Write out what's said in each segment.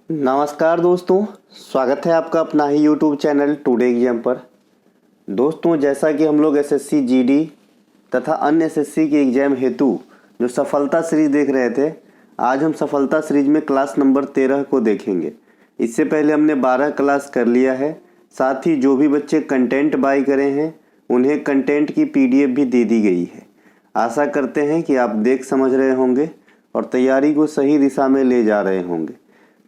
नमस्कार दोस्तों, स्वागत है आपका अपना ही यूट्यूब चैनल टुडे एग्जाम पर। दोस्तों, जैसा कि हम लोग एसएससी जीडी तथा अन्य एसएससी के एग्जाम हेतु जो सफलता सीरीज देख रहे थे, आज हम सफलता सीरीज में क्लास नंबर 13 को देखेंगे। इससे पहले हमने 12 क्लास कर लिया है। साथ ही जो भी बच्चे कंटेंट बाय करे हैं उन्हें कंटेंट की पीडीएफ भी दे दी गई है। आशा करते हैं कि आप देख समझ रहे होंगे और तैयारी को सही दिशा में ले जा रहे होंगे।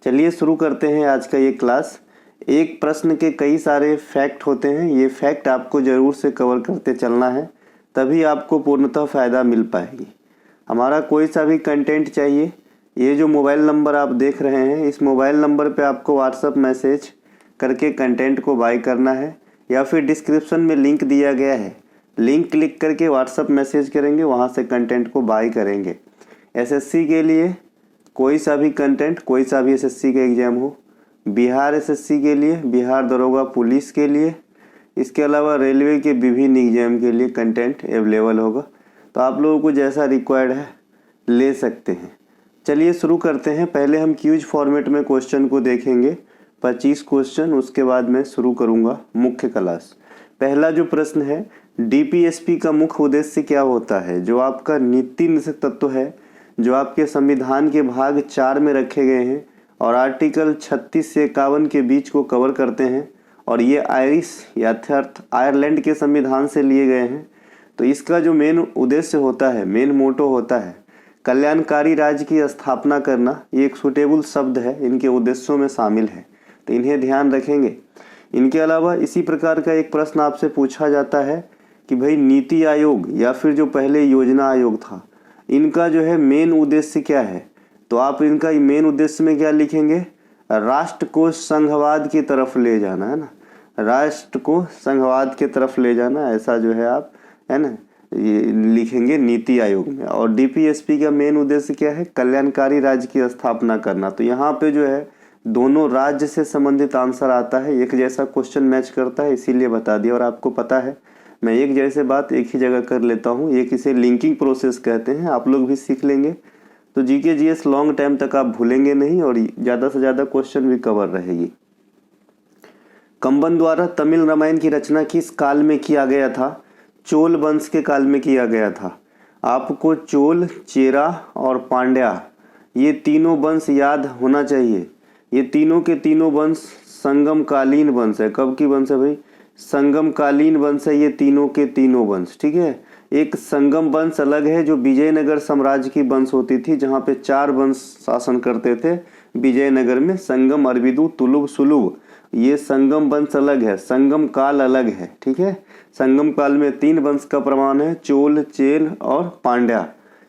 चलिए शुरू करते हैं आज का ये क्लास। एक प्रश्न के कई सारे फैक्ट होते हैं, ये फैक्ट आपको ज़रूर से कवर करते चलना है, तभी आपको पूर्णतः फ़ायदा मिल पाएगी। हमारा कोई सा भी कंटेंट चाहिए, ये जो मोबाइल नंबर आप देख रहे हैं, इस मोबाइल नंबर पे आपको व्हाट्सएप मैसेज करके कंटेंट को बाय करना है, या फिर डिस्क्रिप्शन में लिंक दिया गया है, लिंक क्लिक करके व्हाट्सएप मैसेज करेंगे, वहाँ से कंटेंट को बाय करेंगे। एसएससी के लिए कोई सा भी कंटेंट, कोई सा भी एसएससी का एग्ज़ाम हो, बिहार एसएससी के लिए, बिहार दरोगा पुलिस के लिए, इसके अलावा रेलवे के विभिन्न एग्जाम के लिए कंटेंट अवेलेबल होगा। तो आप लोगों को जैसा रिक्वायर्ड है ले सकते हैं। चलिए शुरू करते हैं। पहले हम क्यूज फॉर्मेट में क्वेश्चन को देखेंगे, 25 क्वेश्चन, उसके बाद मैं शुरू करूँगा मुख्य क्लास। पहला जो प्रश्न है, डीपीएसपी का मुख्य उद्देश्य क्या होता है? जो आपका नीति निषेध तत्व है, जो आपके संविधान के भाग 4 में रखे गए हैं और आर्टिकल 36 से 51 के बीच को कवर करते हैं, और ये आयरिश अर्थात आयरलैंड के संविधान से लिए गए हैं। तो इसका जो मेन उद्देश्य होता है, मेन मोटो होता है, कल्याणकारी राज्य की स्थापना करना। ये एक सुटेबल शब्द है, इनके उद्देश्यों में शामिल है, तो इन्हें ध्यान रखेंगे। इनके अलावा इसी प्रकार का एक प्रश्न आपसे पूछा जाता है कि भाई नीति आयोग या फिर जो पहले योजना आयोग था, इनका जो है मेन उद्देश्य क्या है? तो आप इनका मेन उद्देश्य में क्या लिखेंगे? राष्ट्र को संघवाद की तरफ ले जाना, है ना, राष्ट्र को संघवाद की तरफ ले जाना, ऐसा जो है आप, है ना, ये लिखेंगे नीति आयोग में। और डीपीएसपी का मेन उद्देश्य क्या है? कल्याणकारी राज्य की स्थापना करना। तो यहाँ पे जो है दोनों राज्य से संबंधित आंसर आता है, एक जैसा क्वेश्चन मैच करता है, इसीलिए बता दिया। और आपको पता है मैं एक जैसे बात एक ही जगह कर लेता हूँ, एक इसे लिंकिंग प्रोसेस कहते हैं। आप लोग भी सीख लेंगे तो जीके जीएस लॉन्ग टाइम तक आप भूलेंगे नहीं और ज़्यादा से ज़्यादा क्वेश्चन भी कवर रहेगी। कंबन द्वारा तमिल रामायण की रचना किस काल में किया गया था? चोल वंश के काल में किया गया था। आपको चोल, चेरा और पांड्या, ये तीनों वंश याद होना चाहिए। ये तीनों के तीनों वंश संगमकालीन वंश है। कब की वंश है भाई? संगमकालीन वंश है ये तीनों के तीनों वंश, ठीक है। एक संगम वंश अलग है जो विजयनगर साम्राज्य की वंश होती थी, जहाँ पे 4 वंश शासन करते थे विजयनगर में, संगम, अरविदु, तुलुभ, सुलुभ। ये संगम वंश अलग है, संगम काल अलग है, ठीक है। संगम काल में 3 वंश का प्रमाण है, चोल, चेल और पांड्या,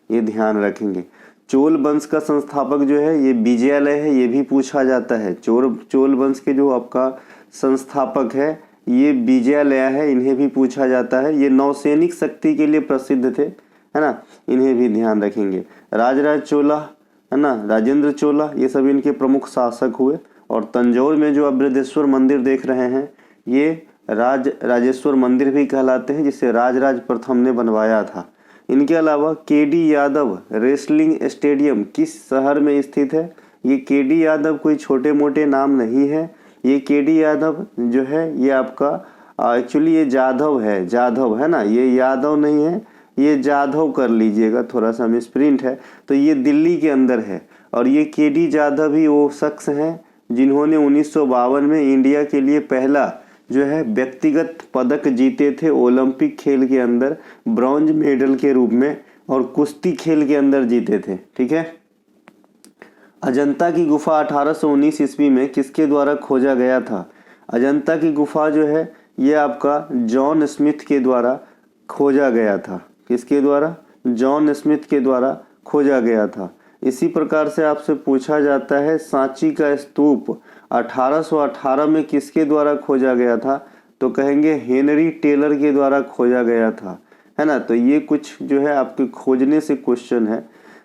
ये ध्यान रखेंगे। चोल वंश का संस्थापक जो है ये विजयालय है, ये भी पूछा जाता है। चोल वंश के जो आपका संस्थापक है ये विजयालय है, इन्हें भी पूछा जाता है। ये नौसैनिक शक्ति के लिए प्रसिद्ध थे, है ना, इन्हें भी ध्यान रखेंगे। राजराज चोला, है ना, राजेंद्र चोला, ये सब इनके प्रमुख शासक हुए। और तंजौर में जो आप बृहदेश्वर मंदिर देख रहे हैं, ये राजेश्वर मंदिर भी कहलाते हैं, जिसे राजराज प्रथम ने बनवाया था। इनके अलावा केडी यादव रेसलिंग स्टेडियम किस शहर में स्थित है? ये केडी यादव कोई छोटे मोटे नाम नहीं है। ये केडी यादव जो है ये आपका एक्चुअली ये जाधव है, जाधव, है ना, ये यादव नहीं है, ये जाधव कर लीजिएगा, थोड़ा सा मिसप्रिंट है। तो ये दिल्ली के अंदर है। और ये केडी जाधव ही वो शख्स हैं जिन्होंने 1952 में इंडिया के लिए पहला जो है व्यक्तिगत पदक जीते थे ओलंपिक खेल के अंदर, ब्रॉन्ज मेडल के रूप में, और कुश्ती खेल के अंदर जीते थे, ठीक है। अजंता की गुफा 1819 ईस्वी में किसके द्वारा खोजा गया था? अजंता की गुफा जो है ये आपका जॉन स्मिथ के द्वारा खोजा गया था। किसके द्वारा? जॉन स्मिथ के द्वारा खोजा गया था। इसी प्रकार से आपसे पूछा जाता है सांची का स्तूप 1818 में किसके द्वारा खोजा गया था? तो कहेंगे हेनरी टेलर के द्वारा खोजा गया था, है ना। तो ये कुछ जो है आपके खोजने से क्वेश्चन है।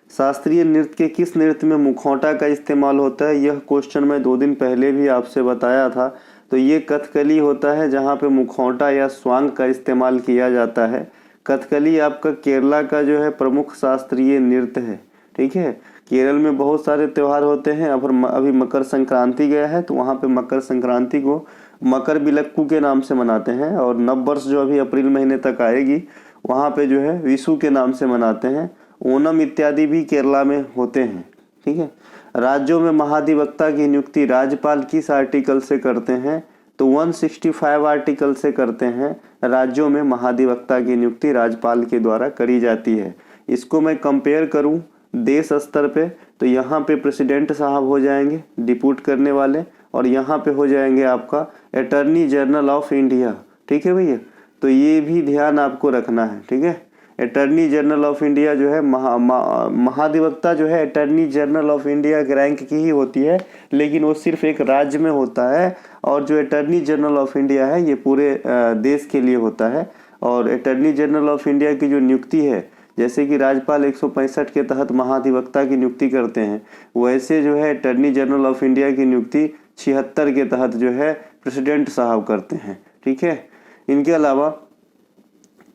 शास्त्रीय नृत्य के किस नृत्य में मुखौटा का इस्तेमाल होता है? यह क्वेश्चन मैं 2 दिन पहले भी आपसे बताया था। तो ये कथकली होता है, जहाँ पे मुखौटा या स्वांग का इस्तेमाल किया जाता है। कथकली आपका केरला का जो है प्रमुख शास्त्रीय नृत्य है, ठीक है। केरल में बहुत सारे त्यौहार होते हैं। अभी मकर संक्रांति गया है तो वहाँ पे मकर संक्रांति को मकर बिलक्कू के नाम से मनाते हैं, और नव वर्ष जो अभी अप्रैल महीने तक आएगी वहाँ पे जो है विशु के नाम से मनाते हैं। ओणम इत्यादि भी केरला में होते हैं। ठीक है। राज्यों में महाधिवक्ता की नियुक्ति राज्यपाल किस आर्टिकल से करते हैं? तो 165 आर्टिकल से करते हैं। राज्यों में महाधिवक्ता की नियुक्ति राज्यपाल के द्वारा करी जाती है। इसको मैं कंपेयर करूं देश स्तर पे तो यहाँ पे प्रेसिडेंट साहब हो जाएंगे डिप्यूट करने वाले, और यहाँ पे हो जाएंगे आपका अटॉर्नी जनरल ऑफ इंडिया। ठीक है भैया, तो ये भी ध्यान आपको रखना है। ठीक है, अटॉर्नी जनरल ऑफ इंडिया जो है महाधिवक्ता जो है अटॉर्नी जनरल ऑफ इंडिया के रैंक की ही होती है, लेकिन वो सिर्फ एक राज्य में होता है, और जो अटॉर्नी जनरल ऑफ इंडिया है ये पूरे देश के लिए होता है। और अटॉर्नी जनरल ऑफ इंडिया की जो नियुक्ति है, जैसे कि राज्यपाल 165 के तहत महाधिवक्ता की नियुक्ति करते हैं, वैसे जो है अटॉर्नी जनरल ऑफ इंडिया की नियुक्ति 76 के तहत जो है प्रेसिडेंट साहब करते हैं। ठीक है। इनके अलावा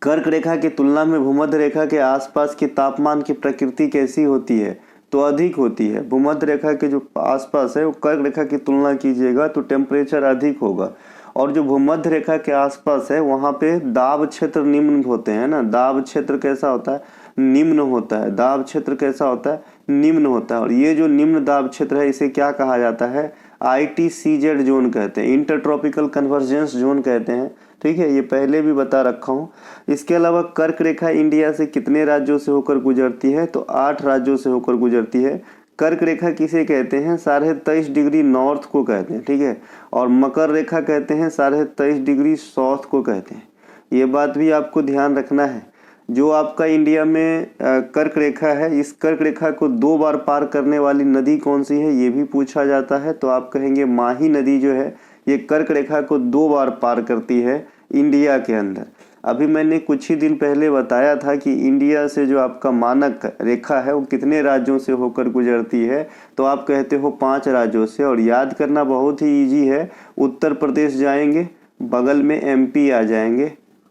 कर्क रेखा की तुलना में भूमध्य रेखा के आसपास की तापमान की प्रकृति कैसी होती है? तो अधिक होती है। भूमध्य रेखा के जो आसपास है वो कर्क रेखा की तुलना कीजिएगा तो टेम्परेचर अधिक होगा, और जो भूमध्य रेखा के आसपास है वहाँ पे दाब क्षेत्र निम्न होते हैं ना। दाब क्षेत्र कैसा होता है? निम्न होता है। दाब क्षेत्र कैसा होता है? निम्न होता है। और ये जो निम्न दाब क्षेत्र है इसे क्या कहा जाता है? ITCZ जोन कहते हैं, इंटर ट्रॉपिकल कन्वर्जेंस जोन कहते हैं। ठीक है, ये पहले भी बता रखा हूँ। इसके अलावा कर्क रेखा इंडिया से कितने राज्यों से होकर गुजरती है? तो 8 राज्यों से होकर गुजरती है। कर्क रेखा किसे कहते हैं? 23.5 डिग्री नॉर्थ को कहते हैं। ठीक है, और मकर रेखा कहते हैं 23.5 डिग्री साउथ को कहते हैं। ये बात भी आपको ध्यान रखना है। जो आपका इंडिया में कर्क रेखा है, इस कर्क रेखा को 2 बार पार करने वाली नदी कौन सी है ये भी पूछा जाता है। तो आप कहेंगे माही नदी जो है ये कर्क रेखा को 2 बार पार करती है इंडिया के अंदर। अभी मैंने कुछ ही दिन पहले बताया था कि इंडिया से जो आपका मानक रेखा है वो कितने राज्यों से होकर गुजरती है, तो आप कहते हो 5 राज्यों से। और याद करना बहुत ही इजी है। उत्तर प्रदेश जाएंगे, बगल में MP आ जाएंगे,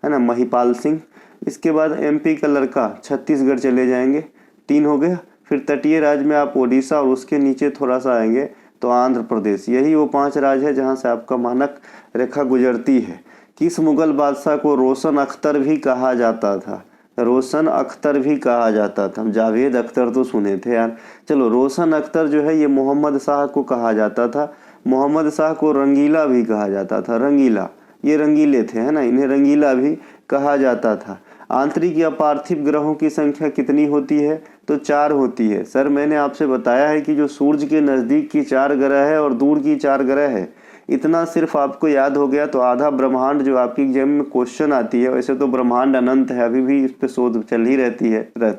है ना, महिपाल सिंह। इसके बाद MP का लड़का छत्तीसगढ़ चले जाएंगे, 3 हो गया। फिर तटीय राज्य में आप ओडिशा, और उसके नीचे थोड़ा सा आएंगे तो आंध्र प्रदेश। यही वो 5 राज्य है जहाँ से आपका मानक रेखा गुजरती है। किस मुगल बादशाह को रोशन अख्तर भी कहा जाता था? रोशन अख्तर भी कहा जाता था। जावेद अख्तर तो सुने थे यार। चलो, रोशन अख्तर जो है ये मोहम्मद शाह को कहा जाता था। मोहम्मद शाह को रंगीला भी कहा जाता था। रंगीला, ये रंगीले थे, है ना, इन्हें रंगीला भी कहा जाता था। आंतरिक या पार्थिव ग्रहों की संख्या कितनी होती है? तो 4 होती है। सर मैंने आपसे बताया है कि जो सूरज के नज़दीक की 4 ग्रह है और दूर की 4 ग्रह है, इतना सिर्फ आपको याद हो गया तो आधा ब्रह्मांड जो आपकी एग्जाम में क्वेश्चन आती है। वैसे तो ब्रह्मांड अनंत है, अभी भी इस पे शोध चल ही रहती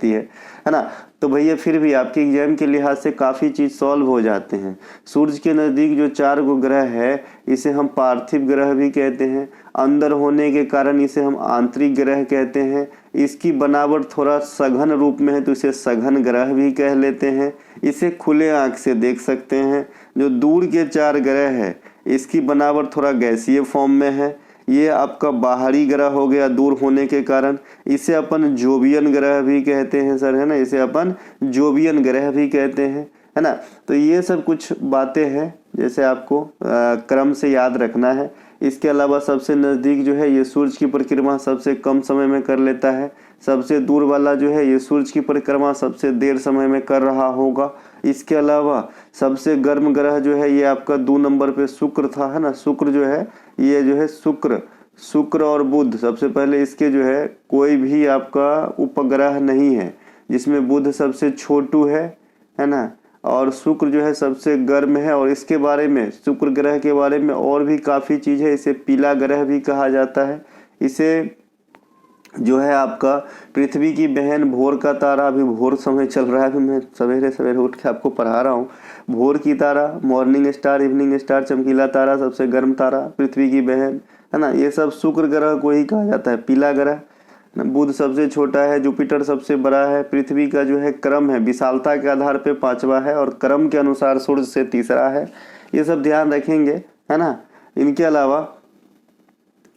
है ना। तो भैया फिर भी आपके एग्जाम के लिहाज से काफ़ी चीज़ सॉल्व हो जाते हैं। सूरज के नज़दीक जो 4 गो ग्रह है इसे हम पार्थिव ग्रह भी कहते हैं। अंदर होने के कारण इसे हम आंतरिक ग्रह कहते हैं। इसकी बनावट थोड़ा सघन रूप में है तो इसे सघन ग्रह भी कह लेते हैं। इसे खुले आँख से देख सकते हैं। जो दूर के 4 ग्रह है इसकी बनावट थोड़ा गैसीय फॉर्म में है। ये आपका बाहरी ग्रह हो गया दूर होने के कारण। इसे अपन जोवियन ग्रह भी कहते हैं सर, है ना, इसे अपन जोवियन ग्रह भी कहते हैं, है ना। तो ये सब कुछ बातें हैं जैसे आपको क्रम से याद रखना है। इसके अलावा सबसे नज़दीक जो है ये सूरज की परिक्रमा सबसे कम समय में कर लेता है। सबसे दूर वाला जो है ये सूरज की परिक्रमा सबसे देर समय में कर रहा होगा। इसके अलावा सबसे गर्म ग्रह जो है ये आपका 2 नंबर पे शुक्र था, है ना। शुक्र जो है ये जो है शुक्र और बुध, सबसे पहले इसके जो है कोई भी आपका उपग्रह नहीं है, जिसमें बुध सबसे छोटू है ना, और शुक्र जो है सबसे गर्म है। और इसके बारे में, शुक्र ग्रह के बारे में और भी काफ़ी चीज़ है। इसे पीला ग्रह भी कहा जाता है। इसे जो है आपका पृथ्वी की बहन भोर का तारा, अभी भोर समय चल रहा है, अभी मैं सवेरे सवेरे उठ के आपको पढ़ा रहा हूँ। भोर की तारा, मॉर्निंग स्टार, इवनिंग स्टार, चमकीला तारा, सबसे गर्म तारा, पृथ्वी की बहन, है ना, ये सब शुक्र ग्रह को ही कहा जाता है। पीला ग्रह, बुध सबसे छोटा है, जुपिटर सबसे बड़ा है। पृथ्वी का जो है क्रम है विशालता के आधार पे 5वां है, और क्रम के अनुसार सूर्य से 3रा है। ये सब ध्यान रखेंगे, है ना। इनके अलावा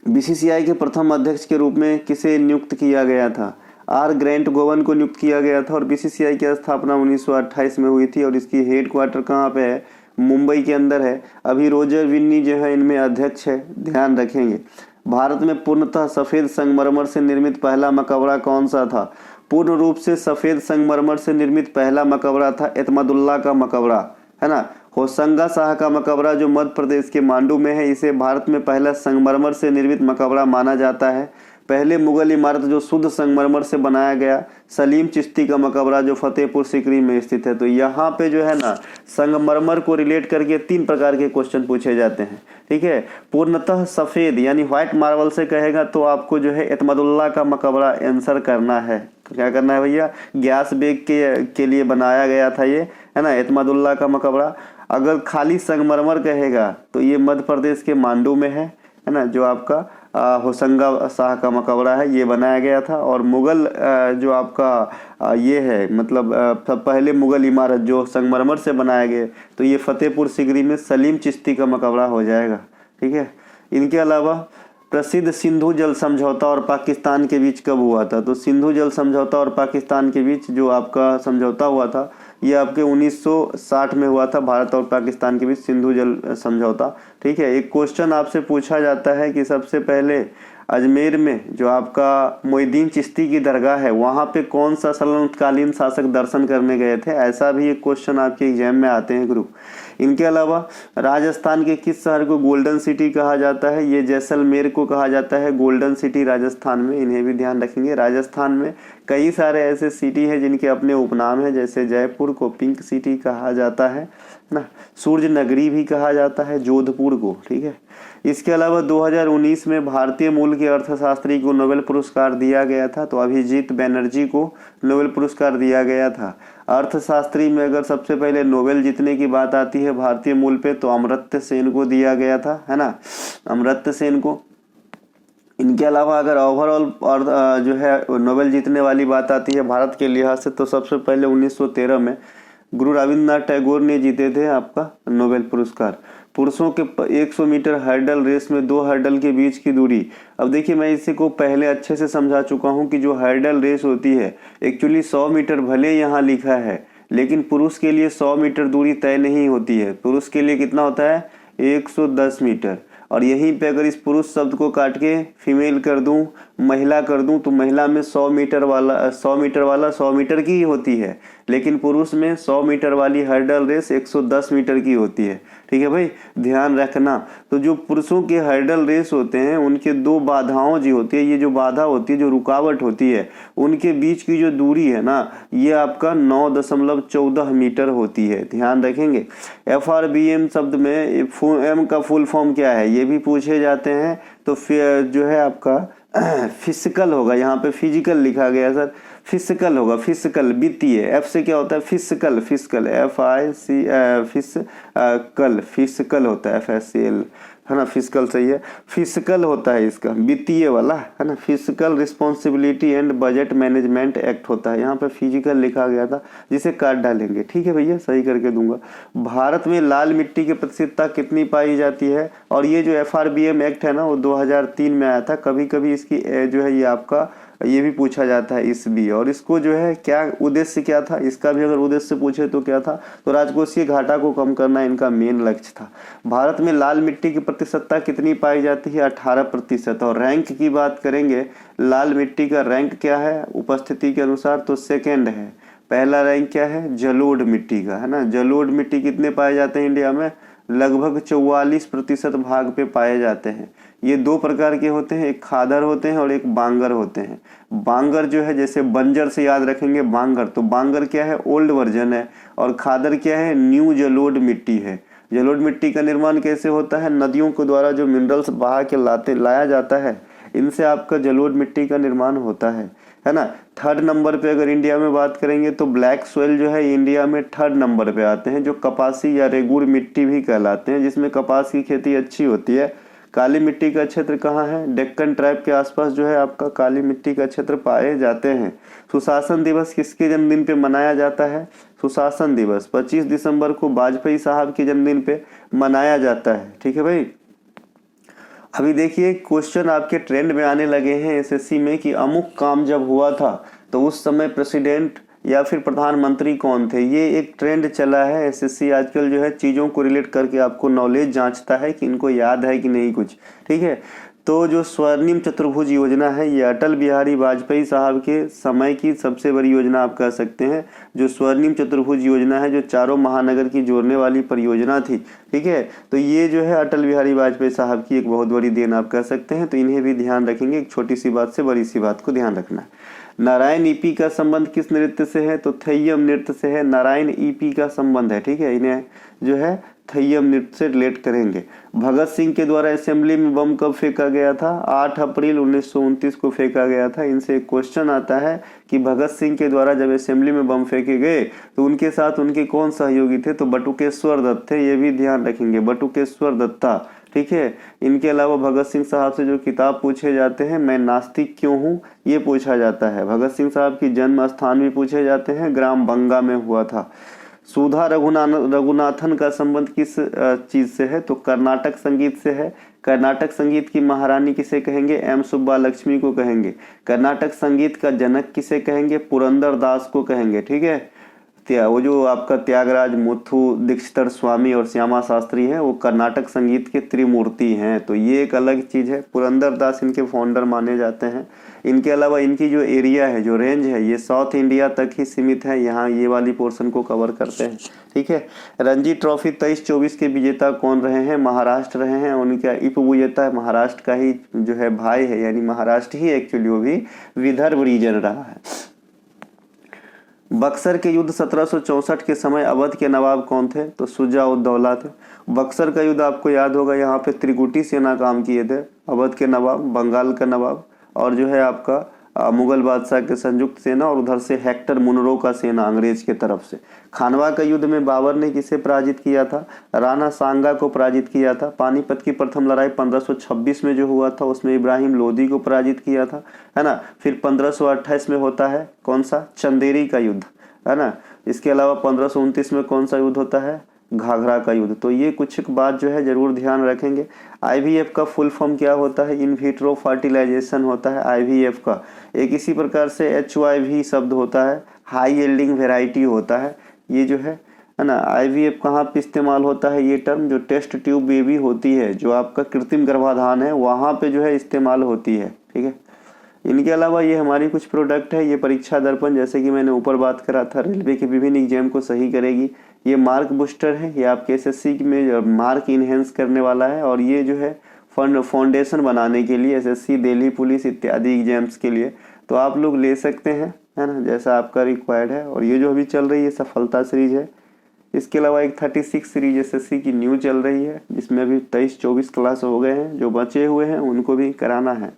BCCI के प्रथम अध्यक्ष के रूप में किसे नियुक्त किया गया था? आर ग्रैंट गोवन को नियुक्त किया गया था और बीसीसीआई की स्थापना 1928 में हुई थी और इसकी हेड क्वार्टर कहाँ पे है, मुंबई के अंदर है। अभी रोजर विन्नी जो है इनमें अध्यक्ष है, ध्यान रखेंगे। भारत में पूर्णतः सफेद संगमरमर से निर्मित पहला मकबरा कौन सा था? पूर्ण रूप से सफेद संगमरमर से निर्मित पहला मकबरा था एतमदुल्ला का मकबरा, है ना। होशंगा शाह का मकबरा जो मध्य प्रदेश के मांडू में है, इसे भारत में पहला संगमरमर से निर्मित मकबरा माना जाता है। पहले मुगल इमारत जो शुद्ध संगमरमर से बनाया गया सलीम चिश्ती का मकबरा जो फतेहपुर सीकरी में स्थित है। तो यहाँ पे जो है ना संगमरमर को रिलेट करके 3 प्रकार के क्वेश्चन पूछे जाते हैं, ठीक है। पूर्णतः सफेद यानी व्हाइट मार्बल से कहेगा तो आपको जो है एतमदुल्ला का मकबरा आंसर करना है। क्या करना है भैया, ग्यास बेग के लिए बनाया गया था ये, है ना, एतमदुल्ला का मकबरा। अगर खाली संगमरमर कहेगा तो ये मध्य प्रदेश के मांडू में है ना, जो आपका होशंगा शाह का मकबरा है, ये बनाया गया था। और मुगल जो आपका ये है मतलब पहले मुगल इमारत जो संगमरमर से बनाया गया तो ये फतेहपुर सीकरी में सलीम चिश्ती का मकबरा हो जाएगा, ठीक है। इनके अलावा प्रसिद्ध सिंधु जल समझौता और पाकिस्तान के बीच कब हुआ था? तो सिंधु जल समझौता और पाकिस्तान के बीच जो आपका समझौता हुआ था ये आपके 1960 में हुआ था, भारत और पाकिस्तान के बीच सिंधु जल समझौता, ठीक है। एक क्वेश्चन आपसे पूछा जाता है कि सबसे पहले अजमेर में जो आपका मोइनुद्दीन चिश्ती की दरगाह है वहाँ पे कौन सा सल्तनतकालीन शासक दर्शन करने गए थे? ऐसा भी एक क्वेश्चन आपके एग्जाम में आते हैं ग्रुप। इनके अलावा राजस्थान के किस शहर को गोल्डन सिटी कहा जाता है? ये जैसलमेर को कहा जाता है गोल्डन सिटी राजस्थान में, इन्हें भी ध्यान रखेंगे। राजस्थान में कई सारे ऐसे सिटी हैं जिनके अपने उपनाम हैं, जैसे जयपुर को पिंक सिटी कहा जाता है ना, सूर्य नगरी भी कहा जाता है जोधपुर को, ठीक है। इसके अलावा 2019 में भारतीय मूल के अर्थशास्त्री को नोबेल पुरस्कार दिया गया था, तो अभिजीत बैनर्जी को नोबेल पुरस्कार दिया गया था। अर्थशास्त्री में अगर सबसे पहले नोबेल जीतने की बात आती है भारतीय मूल पे तो अमर्त्य सेन को दिया गया था, है ना, अमर्त्य सेन को। इनके अलावा अगर ओवरऑल जो है नोबेल जीतने वाली बात आती है भारत के लिहाज से तो सबसे पहले 1913 में गुरु रविंद्रनाथ टैगोर ने जीते थे आपका नोबेल पुरस्कार। पुरुषों के 100 मीटर हर्डल रेस में 2 हर्डल के बीच की दूरी, अब देखिए मैं इसी को पहले अच्छे से समझा चुका हूं कि जो हर्डल रेस होती है एक्चुअली 100 मीटर भले यहाँ लिखा है लेकिन पुरुष के लिए 100 मीटर दूरी तय नहीं होती है। पुरुष के लिए कितना होता है 110 मीटर। और यहीं पे अगर इस पुरुष शब्द को काट के फीमेल कर दूं, महिला कर दूं तो महिला में 100 मीटर वाला 100 मीटर की ही होती है, लेकिन पुरुष में 100 मीटर वाली हर्डल रेस 110 मीटर की होती है, ठीक है भाई, ध्यान रखना। तो जो पुरुषों के हर्डल रेस होते हैं उनके 2 बाधाओं जी होती है, ये जो बाधा होती है जो रुकावट होती है उनके बीच की जो दूरी है ना ये आपका 9.14 मीटर होती है, ध्यान रखेंगे। FRBM शब्द में एम का फुल फॉर्म क्या है ये भी पूछे जाते हैं, तो फिर जो है आपका फिजिकल होगा, यहाँ पे फिजिकल लिखा गया सर, फिजिकल होगा, फिजिकल वित्तीय, एफ से क्या होता है फिजिकल, फिजिकल फिजिकल होता है FSCL, है ना, फिजिकल सही है, फिजिकल होता है इसका वित्तीय वाला, है ना, physical responsibility and budget management act होता है, यहाँ पे फिजिकल लिखा गया था जिसे काट डालेंगे, ठीक है भैया, सही करके दूंगा। भारत में लाल मिट्टी की प्रतिशतता कितनी पाई जाती है? और ये जो FRBM एक्ट है ना वो 2003 में आया था। कभी कभी इसकी जो है ये आपका ये भी पूछा जाता है इस भी, और इसको जो है क्या उद्देश्य क्या था इसका भी अगर उद्देश्य पूछे तो क्या था, तो राजकोषीय घाटा को कम करना इनका मेन लक्ष्य था। भारत में लाल मिट्टी की प्रतिशतता कितनी पाई जाती है? 18%। और रैंक की बात करेंगे, लाल मिट्टी का रैंक क्या है उपस्थिति के अनुसार? तो सेकेंड है। पहला रैंक क्या है? जलोढ़ मिट्टी का, है ना। जलोढ़ मिट्टी कितने पाए जाते हैं इंडिया में? लगभग 44% भाग पे पाए जाते हैं। ये 2 प्रकार के होते हैं, एक खादर होते हैं और एक बांगर होते हैं। बांगर जो है जैसे बंजर से याद रखेंगे बांगर, तो बांगर क्या है ओल्ड वर्जन है, और खादर क्या है न्यू जलोढ़ मिट्टी है। जलोढ़ मिट्टी का निर्माण कैसे होता है? नदियों के द्वारा जो मिनरल्स बहा के लाया जाता है इनसे आपका जलोढ़ मिट्टी का निर्माण होता है ना। 3rd नंबर पे अगर इंडिया में बात करेंगे तो ब्लैक सोइल जो है इंडिया में 3rd नंबर पे आते हैं, जो कपासी या रेगुर मिट्टी भी कहलाते हैं, जिसमें कपास की खेती अच्छी होती है। काली मिट्टी का क्षेत्र कहाँ है? डेक्कन ट्राइब के आसपास जो है आपका काली मिट्टी का क्षेत्र पाए जाते हैं। सुशासन दिवस किसके जन्मदिन पे मनाया जाता है? सुशासन दिवस 25 दिसंबर को वाजपेयी साहब के जन्मदिन पे मनाया जाता है, ठीक है भाई। अभी देखिए क्वेश्चन आपके ट्रेंड में आने लगे हैं SSC में कि अमुक काम जब हुआ था तो उस समय प्रेसिडेंट या फिर प्रधानमंत्री कौन थे। ये एक ट्रेंड चला है, एसएससी आजकल जो है चीज़ों को रिलेट करके आपको नॉलेज जांचता है कि इनको याद है कि नहीं कुछ, ठीक है। तो जो स्वर्णिम चतुर्भुज योजना है ये अटल बिहारी वाजपेयी साहब के समय की सबसे बड़ी योजना आप कह सकते हैं। जो स्वर्णिम चतुर्भुज योजना है जो चारों महानगर की जोड़ने वाली परियोजना थी, ठीक है, तो ये जो है अटल बिहारी वाजपेयी साहब की एक बहुत बड़ी देन आप कह सकते हैं। तो इन्हें भी ध्यान रखेंगे, एक छोटी सी बात से बड़ी सी बात को ध्यान रखना है। नारायण ईपी का संबंध किस नृत्य से है, तो थैयम नृत्य से है। नारायण ईपी का संबंध है, ठीक है, इन्हें जो है थैयम नृत्य से रिलेट करेंगे। भगत सिंह के द्वारा असेंबली में बम कब फेंका गया था, 8 अप्रैल 1929 को फेंका गया था। इनसे एक क्वेश्चन आता है कि भगत सिंह के द्वारा जब असेंबली में बम फेंके गए तो उनके साथ उनके कौन सहयोगी थे, तो बटुकेश्वर दत्त थे। ये भी ध्यान रखेंगे, बटुकेश्वर दत्ता, ठीक है। इनके अलावा भगत सिंह साहब से जो किताब पूछे जाते हैं, मैं नास्तिक क्यों हूँ, ये पूछा जाता है। भगत सिंह साहब की जन्म स्थान भी पूछे जाते हैं, ग्राम बंगा में हुआ था। सुधा रघुनाथन का संबंध किस चीज से है, तो कर्नाटक संगीत से है। कर्नाटक संगीत की महारानी किसे कहेंगे, एम सुब्बा लक्ष्मी को कहेंगे। कर्नाटक संगीत का जनक किसे कहेंगे, पुरंदर दास को कहेंगे, ठीक है। वो जो आपका त्यागराज, मुथु दीक्षितर स्वामी और श्यामा शास्त्री हैं, वो कर्नाटक संगीत के त्रिमूर्ति हैं। तो ये एक अलग चीज है, पुरंदर दास इनके फाउंडर माने जाते हैं। इनके अलावा इनकी जो एरिया है, जो रेंज है, ये साउथ इंडिया तक ही सीमित है, यहाँ ये वाली पोर्शन को कवर करते हैं, ठीक है। रणजी ट्रॉफी 23-24 के विजेता कौन रहे हैं, महाराष्ट्र रहे हैं। उनका उपविजेता महाराष्ट्र का ही जो है भाई है, यानी महाराष्ट्र ही एक्चुअली वो भी विदर्भ रीजन रहा है। बक्सर के युद्ध 1764 के समय अवध के नवाब कौन थे, तो शुजा उद दौला थे। बक्सर का युद्ध आपको याद होगा, यहाँ पे त्रिकुटी सेना काम किए थे। अवध के नवाब, बंगाल का नवाब और जो है आपका मुगल बादशाह के संयुक्त सेना, और उधर से हेक्टर मुनरो का सेना अंग्रेज के तरफ से। खानवा का युद्ध में बाबर ने किसे पराजित किया था, राणा सांगा को पराजित किया था। पानीपत की प्रथम लड़ाई 1526 में जो हुआ था उसमें इब्राहिम लोदी को पराजित किया था, है ना। फिर 1528 में होता है कौन सा, चंदेरी का युद्ध, है ना। इसके अलावा 1529 में कौन सा युद्ध होता है, घाघरा का युद्ध। तो ये कुछ बात जो है जरूर ध्यान रखेंगे। आईवीएफ का फुल फॉर्म क्या होता है, इन विट्रो फर्टिलाइजेशन होता है आईवीएफ का। एक इसी प्रकार से एचवाईवी शब्द होता है, हाई यील्डिंग वेराइटी होता है। ये जो है ना, आईवीएफ कहाँ पे इस्तेमाल होता है, ये टर्म जो टेस्ट ट्यूब बेबी होती है, जो आपका कृत्रिम गर्भाधान है, वहाँ पे जो है इस्तेमाल होती है, ठीक है। इनके अलावा ये हमारी कुछ प्रोडक्ट है, ये परीक्षा दर्पण, जैसे कि मैंने ऊपर बात करा था, रेलवे के विभिन्न एग्जाम को सही करेगी। ये मार्क बूस्टर है, ये आपके एसएससी में मार्क इनहेंस करने वाला है, और ये जो है फाउंडेशन बनाने के लिए एसएससी, दिल्ली पुलिस इत्यादि एग्जाम्स के लिए तो आप लोग ले सकते हैं, है ना, जैसा आपका रिक्वायर्ड है। और ये जो अभी चल रही है सफलता सीरीज है। इसके अलावा एक 36 सीरीज एसएससी की न्यू चल रही है, जिसमें अभी 23-24 क्लास हो गए हैं, जो बचे हुए हैं उनको भी कराना है।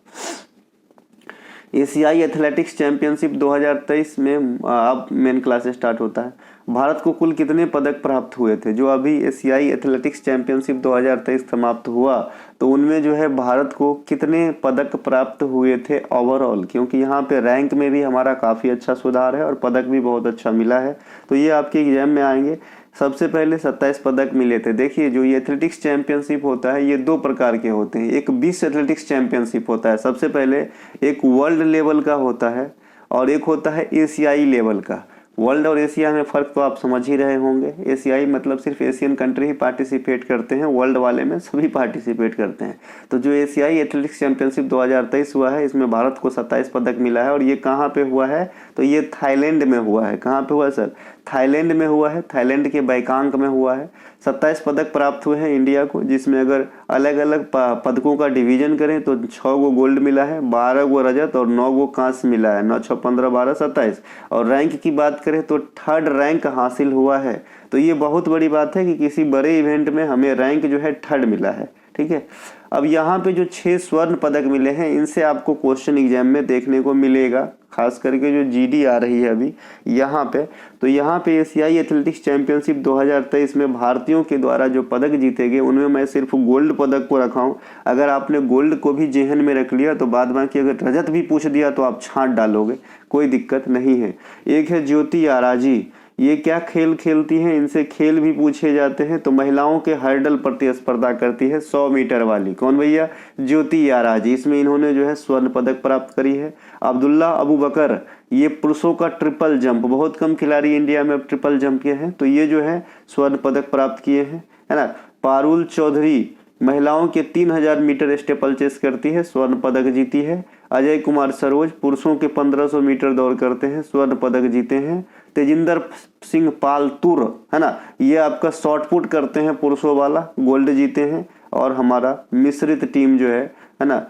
एशियाई एथलेटिक्स चैंपियनशिप 2023 में अब मेन क्लास स्टार्ट होता है। भारत को कुल कितने पदक प्राप्त हुए थे, जो अभी एशियाई एथलेटिक्स चैंपियनशिप 2023 समाप्त हुआ, तो उनमें जो है भारत को कितने पदक प्राप्त हुए थे ओवरऑल, क्योंकि यहाँ पे रैंक में भी हमारा काफ़ी अच्छा सुधार है और पदक भी बहुत अच्छा मिला है। तो ये आपके एग्जाम में आएंगे। सबसे पहले 27 पदक मिले थे। देखिए, जो ये एथलेटिक्स चैंपियनशिप होता है ये 2 प्रकार के होते हैं। एक विश्व एथलेटिक्स चैंपियनशिप होता है, सबसे पहले एक वर्ल्ड लेवल का होता है, और एक होता है एशियाई लेवल का। वर्ल्ड और एशिया में फ़र्क तो आप समझ ही रहे होंगे। एशियाई मतलब सिर्फ एशियन कंट्री ही पार्टिसिपेट करते हैं, वर्ल्ड वाले में सभी पार्टिसिपेट करते हैं। तो जो एशियाई एथलेटिक्स चैंपियनशिप 2023 हुआ है, इसमें भारत को 27 पदक मिला है। और ये कहाँ पे हुआ है, तो ये थाईलैंड में हुआ है। कहाँ पे हुआ सर, थाईलैंड में हुआ है, थाईलैंड के बैंकॉक में हुआ है। 27 पदक प्राप्त हुए हैं इंडिया को, जिसमें अगर अलग अलग पदकों का डिवीजन करें तो 6 गो गोल्ड मिला है, 12 गो रजत और 9 गो कांस्य मिला है। 9, 6, 15, 12, 27। और रैंक की बात करें तो 3rd रैंक हासिल हुआ है। तो ये बहुत बड़ी बात है कि किसी बड़े इवेंट में हमें रैंक जो है 3rd मिला है, ठीक है। अब यहाँ पे जो 6 स्वर्ण पदक मिले हैं, इनसे आपको क्वेश्चन एग्जाम में देखने को मिलेगा, खास करके जो जीडी आ रही है अभी यहाँ पे। तो यहाँ पे एशियाई एथलेटिक्स चैंपियनशिप 2023 में भारतीयों के द्वारा जो पदक जीते गए, उनमें मैं सिर्फ गोल्ड पदक को रखा हूँ। अगर आपने गोल्ड को भी जेहन में रख लिया तो बाद बाकी अगर रजत भी पूछ दिया तो आप छांट डालोगे, कोई दिक्कत नहीं है। एक है ज्योति आराजी, ये क्या खेल खेलती हैं, इनसे खेल भी पूछे जाते हैं। तो महिलाओं के हर्डल प्रतिस्पर्धा करती है 100 मीटर वाली, कौन भैया, ज्योति यारा जी। इसमें इन्होंने जो है स्वर्ण पदक प्राप्त करी है। अब्दुल्ला अबू बकर, ये पुरुषों का ट्रिपल जंप, बहुत कम खिलाड़ी इंडिया में अब ट्रिपल जंप के हैं, तो ये जो है स्वर्ण पदक प्राप्त किए हैं, है ना। पारुल चौधरी महिलाओं के 3000 मीटर स्टेपल चेस करती है, स्वर्ण पदक जीती है। अजय कुमार सरोज पुरुषों के 1500 मीटर दौड़ करते हैं, स्वर्ण पदक जीते हैं। तेजिंदर सिंह पाल तुर, है ना, ये आपका शॉर्ट पुट करते हैं पुरुषों वाला, गोल्ड जीते हैं। और हमारा मिश्रित टीम जो है ना,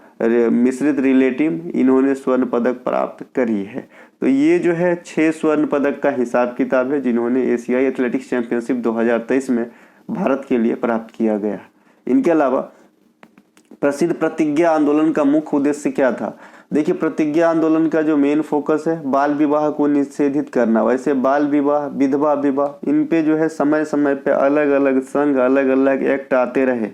मिश्रित रिले टीम, इन्होंने स्वर्ण पदक प्राप्त करी है। तो ये जो है 6 स्वर्ण पदक का हिसाब किताब है जिन्होंने एशियाई एथलेटिक्स चैंपियनशिप 2023 में भारत के लिए प्राप्त किया गया। इनके अलावा प्रसिद्ध प्रतिज्ञा आंदोलन का मुख्य उद्देश्य क्या था। देखिए, प्रतिज्ञा आंदोलन का जो मेन फोकस है बाल विवाह को निषेधित करना। वैसे बाल विवाह, विधवा विवाह, इन पे जो है समय समय पे अलग अलग संघ, अलग अलग एक्ट आते रहे,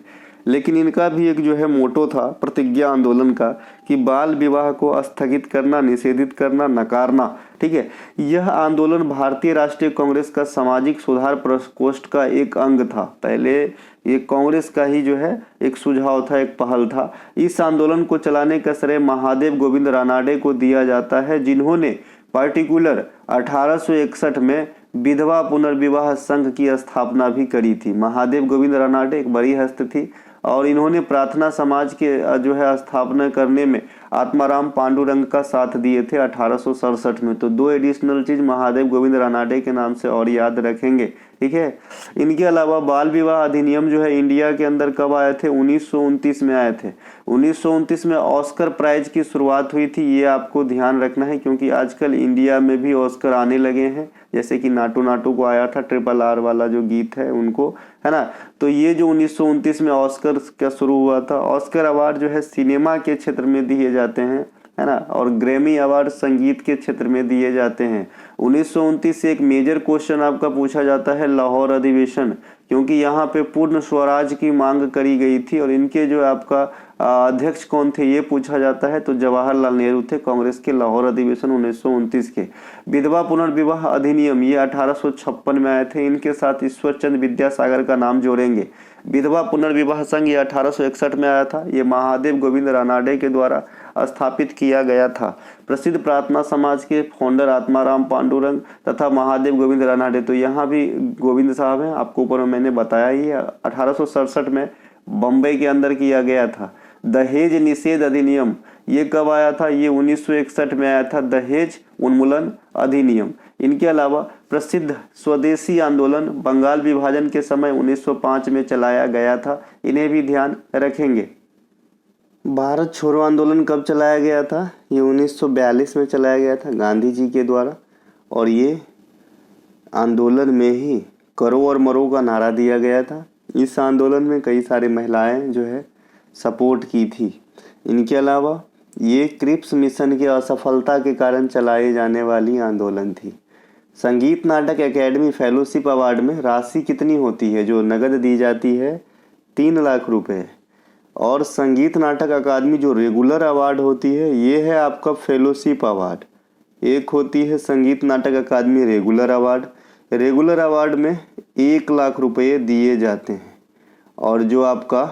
लेकिन इनका भी एक जो है मोटो था प्रतिज्ञा आंदोलन का कि बाल विवाह को स्थगित करना, निषेधित करना, नकारना। ठीक है, यह आंदोलन भारतीय राष्ट्रीय कांग्रेस का सामाजिक सुधार प्रकोष्ठ का एक अंग था। पहले ये कांग्रेस का ही जो है एक सुझाव था, एक पहल था। इस आंदोलन को चलाने का श्रेय महादेव गोविंद रानाडे को दिया जाता है, जिन्होंने पार्टिकुलर 1861 में विधवा पुनर्विवाह संघ की स्थापना भी करी थी। महादेव गोविंद रानाडे एक बड़ी हस्ती थी और इन्होंने प्रार्थना समाज के जो है स्थापना करने में आत्माराम पांडुरंग का साथ दिए थे 1867 में। तो 2 एडिशनल चीज महादेव गोविंद रानाडे के नाम से और याद रखेंगे। ठीक है, इनके अलावा बाल विवाह अधिनियम जो है इंडिया के अंदर कब आए थे, 1929 में आए थे। 1929 में ऑस्कर प्राइज की शुरुआत हुई थी, ये आपको ध्यान रखना है, क्योंकि आजकल इंडिया में भी ऑस्कर आने लगे हैं, जैसे कि नाटू नाटू को आया था, RRR वाला जो गीत है उनको, है ना। तो ये जो 1929 में ऑस्कर का शुरू हुआ था। ऑस्कर अवार्ड जो है सिनेमा के क्षेत्र में दिए जाते हैं, है ना, और ग्रैमी अवार्ड संगीत के क्षेत्र में दिए जाते हैं। 1929 से एक मेजर क्वेश्चन आपका पूछा जाता है लाहौर अधिवेशन, क्योंकि यहाँ पे पूर्ण स्वराज की मांग करी गई थी और इनके जो आपका अध्यक्ष कौन थे ये पूछा जाता है, तो जवाहरलाल नेहरू थे, कांग्रेस के लाहौर अधिवेशन 1929 के। विधवा पुनर्विवाह अधिनियम ये 1856 में आए थे, इनके साथ ईश्वर चंद्र विद्यासागर का नाम जोड़ेंगे। विधवा पुनर्विवाह संघ ये 1861 में आया था, ये महादेव गोविंद रानाडे के द्वारा स्थापित किया गया था। प्रसिद्ध प्रार्थना समाज के फाउंडर आत्माराम पांडुरंग तथा महादेव गोविंद रानाडे, तो यहाँ भी गोविंद साहब हैं, आपको ऊपर मैंने बताया ही है। 1867 में बम्बई के अंदर किया गया था। दहेज निषेध अधिनियम ये कब आया था, ये 1961 में आया था, दहेज उन्मूलन अधिनियम। इनके अलावा प्रसिद्ध स्वदेशी आंदोलन बंगाल विभाजन के समय 1905 में चलाया गया था, इन्हें भी ध्यान रखेंगे। भारत छोड़ो आंदोलन कब चलाया गया था, ये 1942 में चलाया गया था गांधी जी के द्वारा, और ये आंदोलन में ही करो और मरो का नारा दिया गया था। इस आंदोलन में कई सारी महिलाएं जो है सपोर्ट की थी। इनके अलावा ये क्रिप्स मिशन की असफलता के कारण चलाए जाने वाली आंदोलन थी। संगीत नाटक एकेडमी फेलोशिप अवार्ड में राशि कितनी होती है जो नगद दी जाती है, 3 लाख रुपए। और संगीत नाटक अकादमी जो रेगुलर अवार्ड होती है ये है आपका फेलोशिप अवार्ड। एक होती है संगीत नाटक अकादमी रेगुलर अवार्ड, रेगुलर अवार्ड में 1 लाख रुपये दिए जाते हैं, और जो आपका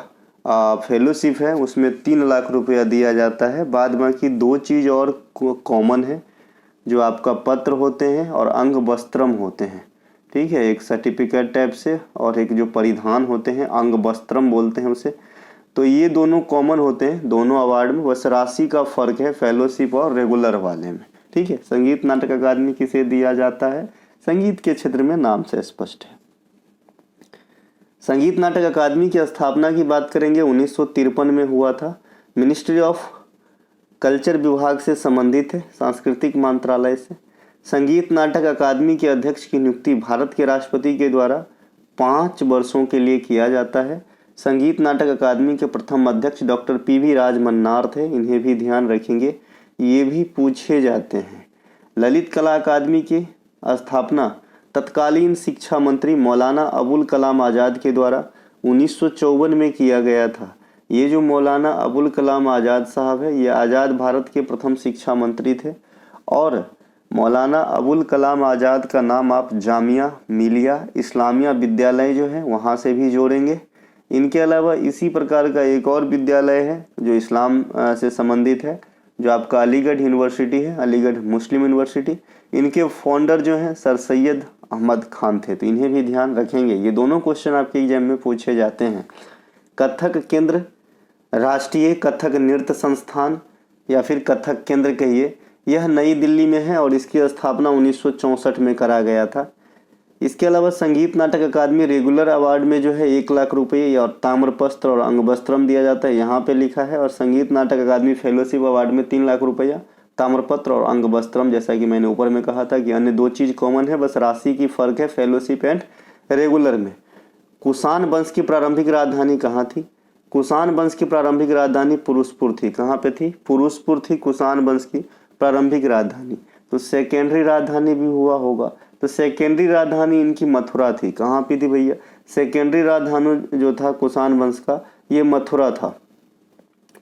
फेलोशिप है उसमें 3 लाख रुपया दिया जाता है। बाद बाकी 2 चीज़ और कॉमन है, जो आपका पत्र होते हैं और अंग वस्त्रम होते हैं। ठीक है, एक सर्टिफिकेट टाइप से और एक जो परिधान होते हैं अंग वस्त्रम बोलते हैं उसे। तो ये दोनों कॉमन होते हैं दोनों अवार्ड में, बस राशि का फर्क है फेलोशिप और रेगुलर वाले में। ठीक है, संगीत नाटक अकादमी किसे दिया जाता है, संगीत के क्षेत्र में नाम से स्पष्ट है। संगीत नाटक अकादमी की स्थापना की बात करेंगे 1953 में हुआ था। मिनिस्ट्री ऑफ कल्चर विभाग से संबंधित है, सांस्कृतिक मंत्रालय से। संगीत नाटक अकादमी के अध्यक्ष की नियुक्ति भारत के राष्ट्रपति के द्वारा 5 वर्षों के लिए किया जाता है। संगीत नाटक अकादमी के प्रथम अध्यक्ष डॉक्टर PV राज मन्नार थे, इन्हें भी ध्यान रखेंगे, ये भी पूछे जाते हैं। ललित कला अकादमी की स्थापना तत्कालीन शिक्षा मंत्री मौलाना अबुल कलाम आज़ाद के द्वारा 1954 में किया गया था। ये जो मौलाना अबुल कलाम आज़ाद साहब है ये आज़ाद भारत के प्रथम शिक्षा मंत्री थे, और मौलाना अबुल कलाम आज़ाद का नाम आप जामिया मिलिया इस्लामिया विद्यालय जो है वहाँ से भी जोड़ेंगे। इनके अलावा इसी प्रकार का एक और विद्यालय है जो इस्लाम से संबंधित है, जो आपका अलीगढ़ यूनिवर्सिटी है, अलीगढ़ मुस्लिम यूनिवर्सिटी। इनके फाउंडर जो हैं सर सैयद अहमद खान थे, तो इन्हें भी ध्यान रखेंगे। ये दोनों क्वेश्चन आपके एग्जाम में पूछे जाते हैं। कथक केंद्र, राष्ट्रीय कथक नृत्य संस्थान या फिर कथक केंद्र कहिए, यह नई दिल्ली में है और इसकी स्थापना 1964 में करा गया था। इसके अलावा संगीत नाटक अकादमी रेगुलर अवार्ड में जो है 1 लाख रुपये और ताम्रपत्र और अंगवस्त्रम दिया जाता है, यहाँ पे लिखा है। और संगीत नाटक अकादमी फेलोशिप अवार्ड में 3 लाख रुपया, ताम्रपत्र और अंगवस्त्रम, जैसा कि मैंने ऊपर में कहा था कि अन्य 2 चीज़ कॉमन है, बस राशि की फर्क है फेलोशिप एंड रेगुलर में। कुषाण वंश की प्रारंभिक राजधानी कहाँ थी? कुषाण वंश की प्रारंभिक राजधानी पुरुषपुर थी। कहाँ पे थी? पुरुषपुर थी कुषाण वंश की प्रारंभिक राजधानी। तो सेकेंडरी राजधानी भी हुआ होगा, तो सेकेंडरी राजधानी इनकी मथुरा थी। कहाँ पे थी भैया? सेकेंडरी राजधानी जो था कुषाण वंश का, ये मथुरा था।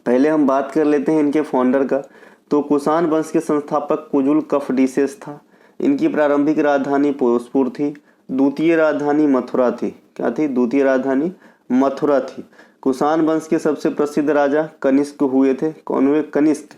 पहले हम बात कर लेते हैं इनके फाउंडर का। तो कुषाण वंश के संस्थापक कुजुल कफडीसेस था। इनकी प्रारंभिक राजधानी पुरुषपुर थी, द्वितीय राजधानी मथुरा थी। क्या थी? द्वितीय राजधानी मथुरा थी। कुषाण वंश के सबसे प्रसिद्ध राजा कनिष्क हुए थे। कौन हुए? कनिष्क,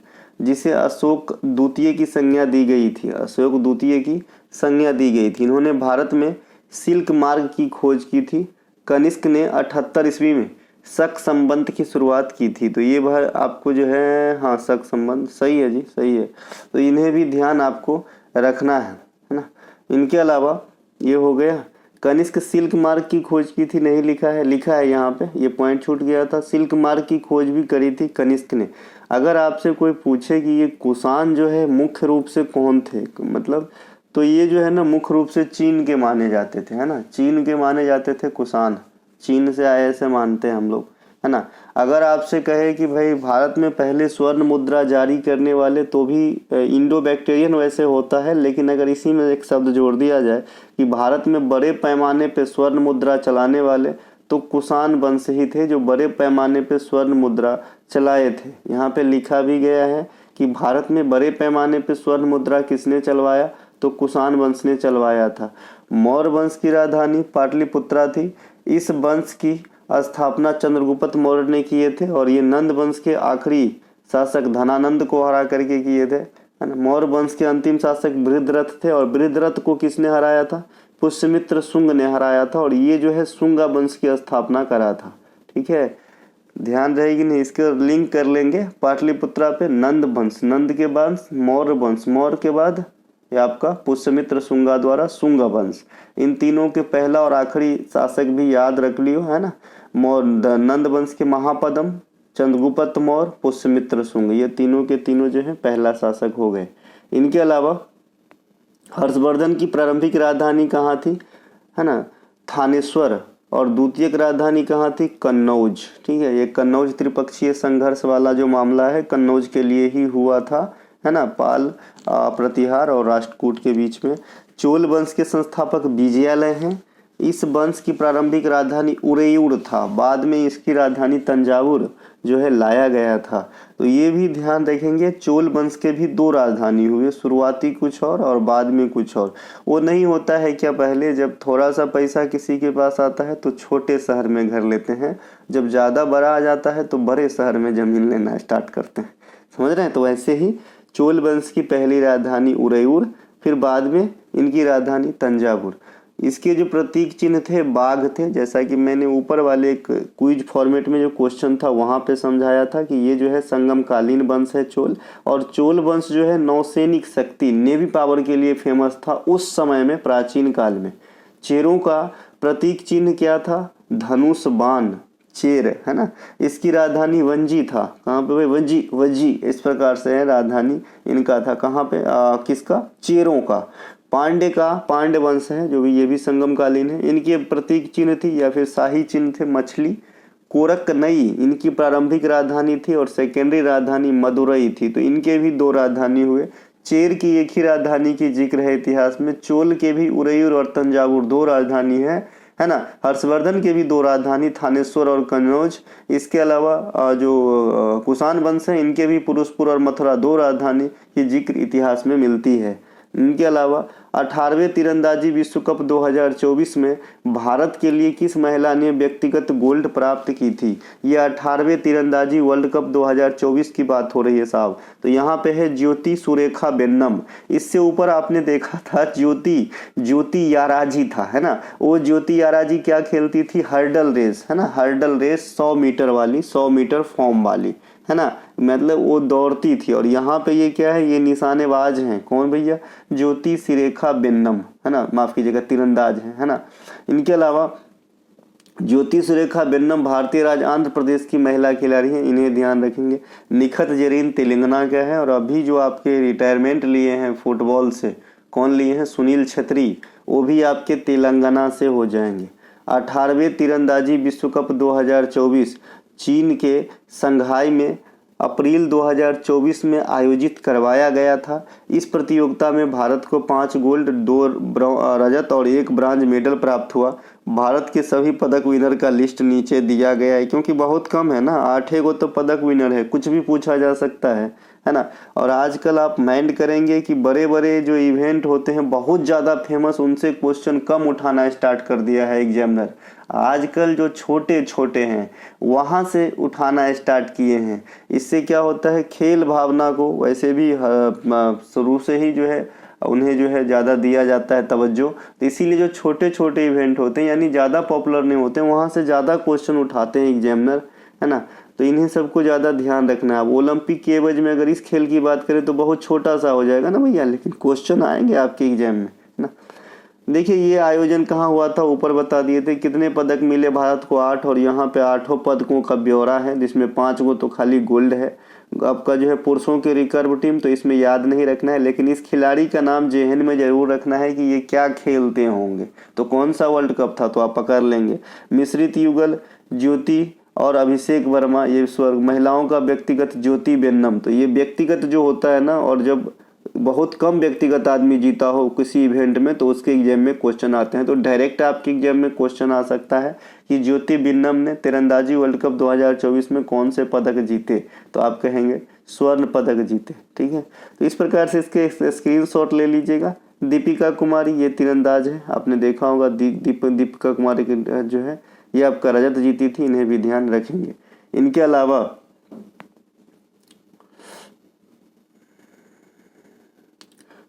जिसे अशोक द्वितीय की संज्ञा दी गई थी। अशोक द्वितीय की संज्ञा दी गई थी। इन्होंने भारत में सिल्क मार्ग की खोज की थी। कनिष्क ने 78 ईस्वी में शक संबंध की शुरुआत की थी। तो ये बार आपको जो है, हाँ, शक संबंध सही है जी, सही है। तो इन्हें भी ध्यान आपको रखना है ना। इनके अलावा ये हो गया, कनिष्क सिल्क मार्ग की खोज की थी, नहीं लिखा है, लिखा है यहाँ पे, ये पॉइंट छूट गया था। सिल्क मार्ग की खोज भी करी थी कनिष्क ने। अगर आपसे कोई पूछे कि ये कुषाण जो है मुख्य रूप से कौन थे, मतलब तो ये जो है ना मुख्य रूप से चीन के माने जाते थे, है ना, चीन के माने जाते थे कुषाण, चीन से आए ऐसे मानते हैं हम लोग, है ना। अगर आपसे कहे कि भाई भारत में पहले स्वर्ण मुद्रा जारी करने वाले, तो भी इंडो बैक्टीरियन वैसे होता है, लेकिन अगर इसी में एक शब्द जोड़ दिया जाए कि भारत में बड़े पैमाने पे स्वर्ण मुद्रा चलाने वाले, तो कुषाण वंश ही थे जो बड़े पैमाने पे स्वर्ण मुद्रा चलाए थे। यहाँ पे लिखा भी गया है कि भारत में बड़े पैमाने पे स्वर्ण मुद्रा किसने चलवाया? तो कुषाण वंश ने चलवाया था। मौर्य वंश की राजधानी पाटलिपुत्रा थी। इस वंश की स्थापना चंद्रगुप्त मौर्य ने किए थे और ये नंद वंश के आखिरी शासक धनानंद को हरा करके किए थे, है ना। मौर्य वंश के अंतिम शासक बृहद्रथ थे और बृहद्रथ को किसने हराया था? पुष्यमित्र शुंग ने हराया था और ये जो है शुंगा वंश की स्थापना करा था। ठीक है, ध्यान रहेगी नहीं, इसके लिंक कर लेंगे पाटलिपुत्रा पे। नंद वंश, नंद के बाद मौर्य वंश, मौर्य के बाद ये आपका पुष्यमित्र शुंगा द्वारा शुंगा वंश। इन तीनों के पहला और आखिरी शासक भी याद रख लियो, है ना। नंद वंश के महापदम, चंद्रगुप्त मौर्य, पुष्यमित्र शुंग, ये तीनों के तीनों जो है पहला शासक हो गए। इनके अलावा हर्षवर्धन की प्रारंभिक राजधानी कहाँ थी? है ना, थानेश्वर। और द्वितीयक राजधानी कहाँ थी? कन्नौज। ठीक है, ये कन्नौज त्रिपक्षीय संघर्ष वाला जो मामला है कन्नौज के लिए ही हुआ था, है ना, पाल प्रतिहार और राष्ट्रकूट के बीच में। चोल वंश के संस्थापक विजयालय हैं। इस वंश की प्रारंभिक राजधानी उरेयूर था, बाद में इसकी राजधानी तंजावुर जो है लाया गया था। तो ये भी ध्यान रखेंगे, चोल वंश के भी 2 राजधानी हुए, शुरुआती कुछ और बाद में कुछ और। वो नहीं होता है क्या, पहले जब थोड़ा सा पैसा किसी के पास आता है तो छोटे शहर में घर लेते हैं, जब ज़्यादा बड़ा आ जाता है तो बड़े शहर में ज़मीन लेना स्टार्ट करते हैं, समझ रहे हैं। तो वैसे ही चोल वंश की पहली राजधानी उरेयूर, फिर बाद में इनकी राजधानी तंजावुर। इसके जो प्रतीक चिन्ह थे बाघ थे, जैसा कि मैंने ऊपर वाले एक क्विज फॉर्मेट में जो क्वेश्चन था वहाँ पे समझाया था कि ये जो है संगमकालीन वंश है चोल। और चोल वंश जो है नौसैनिक शक्ति, नेवी पावर के लिए फेमस था उस समय में, प्राचीन काल में। चेरों का प्रतीक चिन्ह क्या था? धनुष बाण, चेर, है ना। इसकी राजधानी वंजी था। कहाँ पे भाई? वंजी, वजी, इस प्रकार से है राजधानी इनका था। कहाँ पे? किसका? चेरों का। पांडे का, पांडे वंश है जो भी, ये भी संगमकालीन है। इनके प्रतीक चिन्ह थी या फिर शाही चिन्ह थे मछली। कोरक नई इनकी प्रारंभिक राजधानी थी और सेकेंडरी राजधानी मदुरई थी। तो इनके भी 2 राजधानी हुए। चेर की एक ही राजधानी की जिक्र है इतिहास में। चोल के भी उरेयूर और तंजावुर 2 राजधानी है ना। हर्षवर्धन के भी 2 राजधानी, थानेश्वर और कन्नौज। इसके अलावा जो कुषाण वंश है इनके भी पुरुषपुर और मथुरा 2 राजधानी की जिक्र इतिहास में मिलती है। इनके अलावा 18वें तीरंदाजी विश्व कप 2024 में भारत के लिए किस महिला ने व्यक्तिगत गोल्ड प्राप्त की थी? ये 18वें तीरंदाजी वर्ल्ड कप 2024 की बात हो रही है साहब। तो यहाँ पे है ज्योति सुरेखा वेन्नम। इससे ऊपर आपने देखा था ज्योति याराजी था, है ना। वो ज्योति याराजी क्या खेलती थी? हर्डल रेस, है ना। हर्डल रेस 100 मीटर वाली, 100 मीटर फॉर्म वाली, है ना, मतलब वो दौड़ती थी। और यहाँ पे ये क्या है? ये निशानेबाज हैं। कौन भैया? ज्योति सुरेखा वेन्नम, है ना, माफ कीजिएगा, तीरंदाज है ना। इनके अलावा ज्योति सुरेखा वेन्नम भारतीय राज्य आंध्र प्रदेश की महिला खिलाड़ी हैं, इन्हें ध्यान रखेंगे। निखत जरीन तेलंगाना का है। और अभी जो आपके रिटायरमेंट लिए हैं फुटबॉल से, कौन लिए हैं? सुनील छेत्री, वो भी आपके तेलंगाना से हो जाएंगे। 18वें तीरंदाजी विश्व कप 2024 चीन के संघाई में अप्रैल 2024 में आयोजित करवाया गया था। इस प्रतियोगिता में भारत को 5 गोल्ड, 2 रजत और 1 ब्रांज मेडल प्राप्त हुआ। भारत के सभी पदक विनर का लिस्ट नीचे दिया गया है, क्योंकि बहुत कम है ना, 8 को तो पदक विनर है, कुछ भी पूछा जा सकता है ना। और आजकल आप माइंड करेंगे कि बड़े बड़े जो इवेंट होते हैं बहुत ज़्यादा फेमस, उनसे क्वेश्चन कम उठाना स्टार्ट कर दिया है एग्जामिनर। आजकल जो छोटे छोटे हैं वहाँ से उठाना स्टार्ट किए हैं। इससे क्या होता है? खेल भावना को वैसे भी शुरू से ही जो है उन्हें जो है ज़्यादा दिया जाता है तवज्जो। तो इसीलिए जो छोटे छोटे इवेंट होते हैं, यानी ज़्यादा पॉपुलर नहीं होते, वहाँ से ज़्यादा क्वेश्चन उठाते हैं एग्जामिनर, है ना। तो इन्हें सबको ज़्यादा ध्यान रखना है। अब ओलंपिक के एवज में अगर इस खेल की बात करें तो बहुत छोटा सा हो जाएगा ना भैया, लेकिन क्वेश्चन आएंगे आपके एग्जाम में, है ना। देखिए ये आयोजन कहाँ हुआ था, ऊपर बता दिए थे। कितने पदक मिले भारत को? 8। और यहाँ पे 8 पदकों का ब्यौरा है, जिसमें 5 को तो खाली गोल्ड है। आपका जो है पुरुषों की रिकर्व टीम, तो इसमें याद नहीं रखना है, लेकिन इस खिलाड़ी का नाम जेहन में जरूर रखना है कि ये क्या खेलते होंगे। तो कौन सा वर्ल्ड कप था, तो आप पकड़ लेंगे। मिश्रित युगल ज्योति और अभिषेक वर्मा, ये स्वर्ग महिलाओं का व्यक्तिगत ज्योति वेन्नम। तो ये व्यक्तिगत जो होता है ना, और जब बहुत कम व्यक्तिगत आदमी जीता हो किसी इवेंट में, तो उसके एग्जाम में क्वेश्चन आते हैं। तो डायरेक्ट आपके एग्जाम में क्वेश्चन आ सकता है कि ज्योति वेन्नम ने तीरंदाजी वर्ल्ड कप 2024 में कौन से पदक जीते? तो आप कहेंगे स्वर्ण पदक जीते, ठीक है। तो इस प्रकार से इसके स्क्रीनशॉट ले लीजिएगा। दीपिका कुमारी, ये तीरंदाज है, आपने देखा होगा। दीपिका कुमारी की जो है ये आपका रजत जीती थी, इन्हें भी ध्यान रखेंगे। इनके अलावा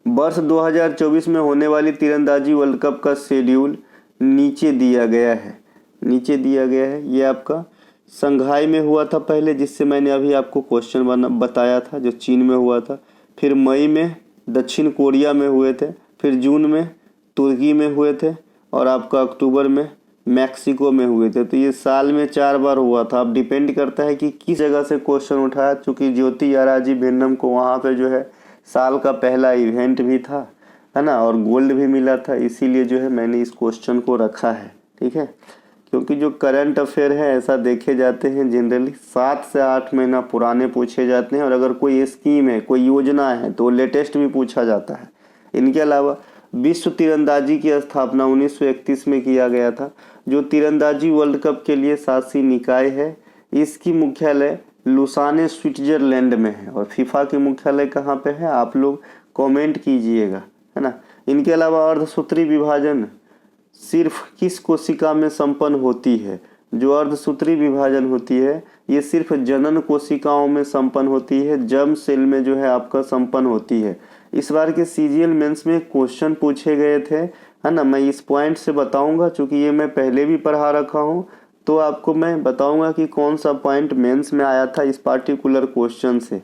वर्ष 2024 में होने वाली तीरंदाजी वर्ल्ड कप का शेड्यूल नीचे दिया गया है। ये आपका संघाई में हुआ था पहले, जिससे मैंने अभी आपको क्वेश्चन बताया था, जो चीन में हुआ था। फिर मई में दक्षिण कोरिया में हुए थे। फिर जून में तुर्की में हुए थे। और आपका अक्टूबर में मैक्सिको में हुए थे। तो ये साल में 4 बार हुआ था। अब डिपेंड करता है कि किस जगह से क्वेश्चन उठाया, चूँकि ज्योति याराजी वेन्नम को वहाँ पे जो है साल का पहला इवेंट भी था, है ना, और गोल्ड भी मिला था, इसीलिए जो है मैंने इस क्वेश्चन को रखा है, ठीक है। क्योंकि जो करंट अफेयर है ऐसा देखे जाते हैं जनरली 7 से 8 महीना पुराने पूछे जाते हैं, और अगर कोई स्कीम है, कोई योजना है, तो लेटेस्ट भी पूछा जाता है। इनके अलावा विश्व तीरंदाजी की स्थापना 1931 में किया गया था, जो तीरंदाजी वर्ल्ड कप के लिए शासी निकाय है। इसकी मुख्यालय लुसाने स्विट्जरलैंड में है। और फीफा की मुख्यालय कहाँ पे है, आप लोग कमेंट कीजिएगा, है ना। इनके अलावा अर्धसूत्री विभाजन सिर्फ किस कोशिका में संपन्न होती है? जो अर्धसूत्री विभाजन होती है ये सिर्फ जनन कोशिकाओं में संपन्न होती है, जर्म सेल में जो है आपका संपन्न होती है। इस बार के सीजीएल मेंस में क्वेश्चन पूछे गए थे, है ना। मैं इस पॉइंट से बताऊंगा, चूंकि ये मैं पहले भी पढ़ा रखा हूँ, तो आपको मैं बताऊंगा कि कौन सा पॉइंट मेंस में आया था इस पार्टिकुलर क्वेश्चन से।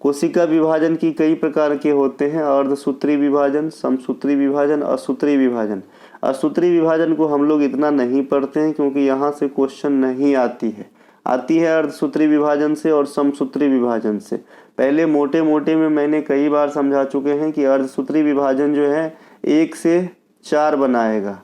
कोशिका विभाजन की कई प्रकार के होते हैं, अर्धसूत्री विभाजन, समसूत्री विभाजन, असूत्री विभाजन। असूत्री विभाजन को हम लोग इतना नहीं पढ़ते हैं, क्योंकि यहाँ से क्वेश्चन नहीं आती है अर्धसूत्री विभाजन से और समसूत्री विभाजन से। पहले मोटे मोटे में मैंने कई बार समझा चुके हैं कि अर्धसूत्री विभाजन जो है 1 से 4 बनाएगा,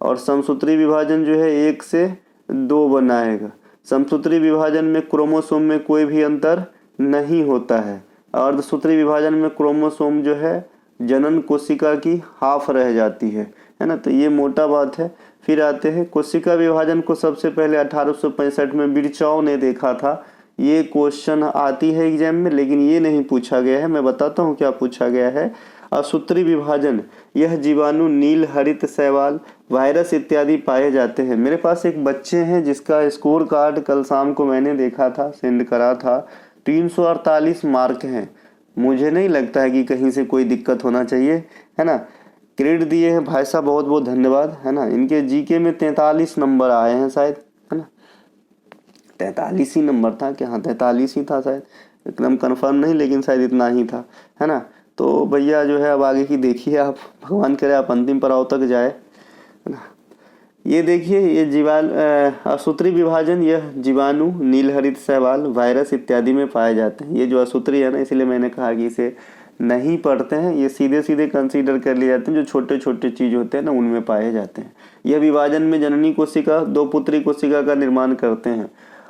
और समसूत्री विभाजन जो है 1 से 2 बनाएगा। समसूत्री विभाजन में क्रोमोसोम में कोई भी अंतर नहीं होता है। अर्धसूत्री विभाजन में क्रोमोसोम जो है जनन कोशिका की हाफ रह जाती है ना। तो ये मोटा बात है। फिर आते हैं कोशिका विभाजन को सबसे पहले 1865 में बिरचॉव ने देखा था। ये क्वेश्चन आती है एग्जाम में, लेकिन ये नहीं पूछा गया है। मैं बताता हूँ क्या पूछा गया है। असूत्री विभाजन, यह जीवाणु नील, हरित, शैवाल, वायरस इत्यादि पाए जाते हैं। मेरे पास एक बच्चे हैं जिसका स्कोर कार्ड कल शाम को मैंने देखा था, सेंड करा था, 348 मार्क हैं। मुझे नहीं लगता है कि कहीं से कोई दिक्कत होना चाहिए, है ना। क्रेडिट दिए हैं भाई साहब, बहुत बहुत धन्यवाद, है ना। इनके जीके में 43 नंबर आए हैं शायद, है ना। 43 ही नंबर था कि, हाँ 43 ही था शायद, एकदम कंफर्म नहीं, लेकिन शायद इतना ही था, है ना। तो भैया जो है अब आगे की देखिए आप, भगवान करे आप अंतिम पड़ाव तक जाए, है ना। ये देखिए, ये असूत्री विभाजन, यह जीवाणु नील, हरित, शैवाल, वायरस इत्यादि में पाए जाते हैं। ये जो असूत्री है ना, इसलिए मैंने कहा कि इसे नहीं पढ़ते हैं, ये सीधे सीधे कंसीडर कर लिए जाते हैं, जो छोटे छोटे चीज होते हैं ना उनमें पाए जाते हैं। यह विभाजन में जननी कोशिका दो पुत्री कोशिका का निर्माण करते हैं।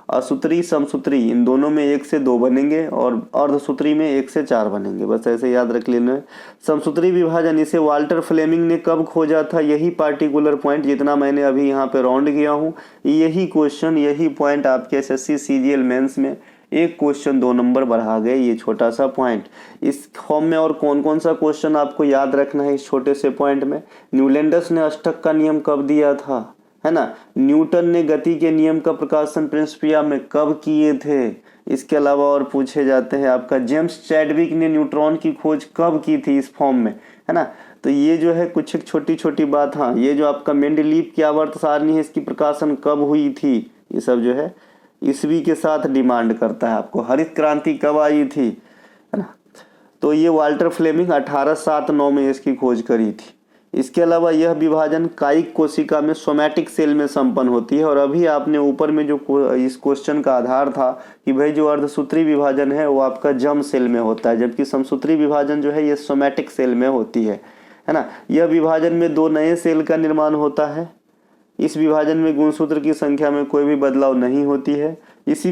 असूत्री, समसूत्री, इन दोनों में 1 से 2 बनेंगे और अर्धसूत्री में 1 से 4 बनेंगे, बस ऐसे याद रख लेना है। समसूत्री विभाजन, इसे वाल्टर फ्लेमिंग ने कब खोजा था, यही पार्टिकुलर पॉइंट जितना मैंने अभी यहाँ पे राउंड किया हूँ, यही क्वेश्चन, यही पॉइंट आपके एसएससी सीजीएल मेंस में एक क्वेश्चन 2 नंबर बढ़ा गए, ये छोटा सा पॉइंट। इस फॉर्म में और कौन कौन सा क्वेश्चन आपको याद रखना है इस छोटे से पॉइंट में। न्यूलैंडस ने अष्टक का नियम कब दिया था, है ना। न्यूटन ने गति के नियम का प्रकाशन प्रिंसिपिया में कब किए थे। इसके अलावा और पूछे जाते हैं आपका जेम्स चैडविक ने न्यूट्रॉन की खोज कब की थी, इस फॉर्म में, है ना। तो ये जो है कुछ एक छोटी छोटी बात। हाँ, ये जो आपका मेंडलीव की आवर्त सारणी है, इसकी प्रकाशन कब हुई थी, ये सब जो है ईस्वी के साथ डिमांड करता है आपको। हरित क्रांति कब आई थी, है ना। तो ये वाल्टर फ्लेमिंग 1879 में इसकी खोज करी थी। इसके अलावा यह विभाजन कायिक कोशिका में सोमैटिक सेल में संपन्न होती है। और अभी आपने ऊपर में जो इस क्वेश्चन का आधार था कि भाई जो अर्धसूत्री विभाजन है वो आपका जर्म सेल में होता है, जबकि समसूत्री विभाजन जो है ये सोमैटिक सेल में होती है ना। यह विभाजन में 2 नए सेल का निर्माण होता है। इस विभाजन में गुणसूत्र की संख्या में कोई भी बदलाव नहीं होती है। इसी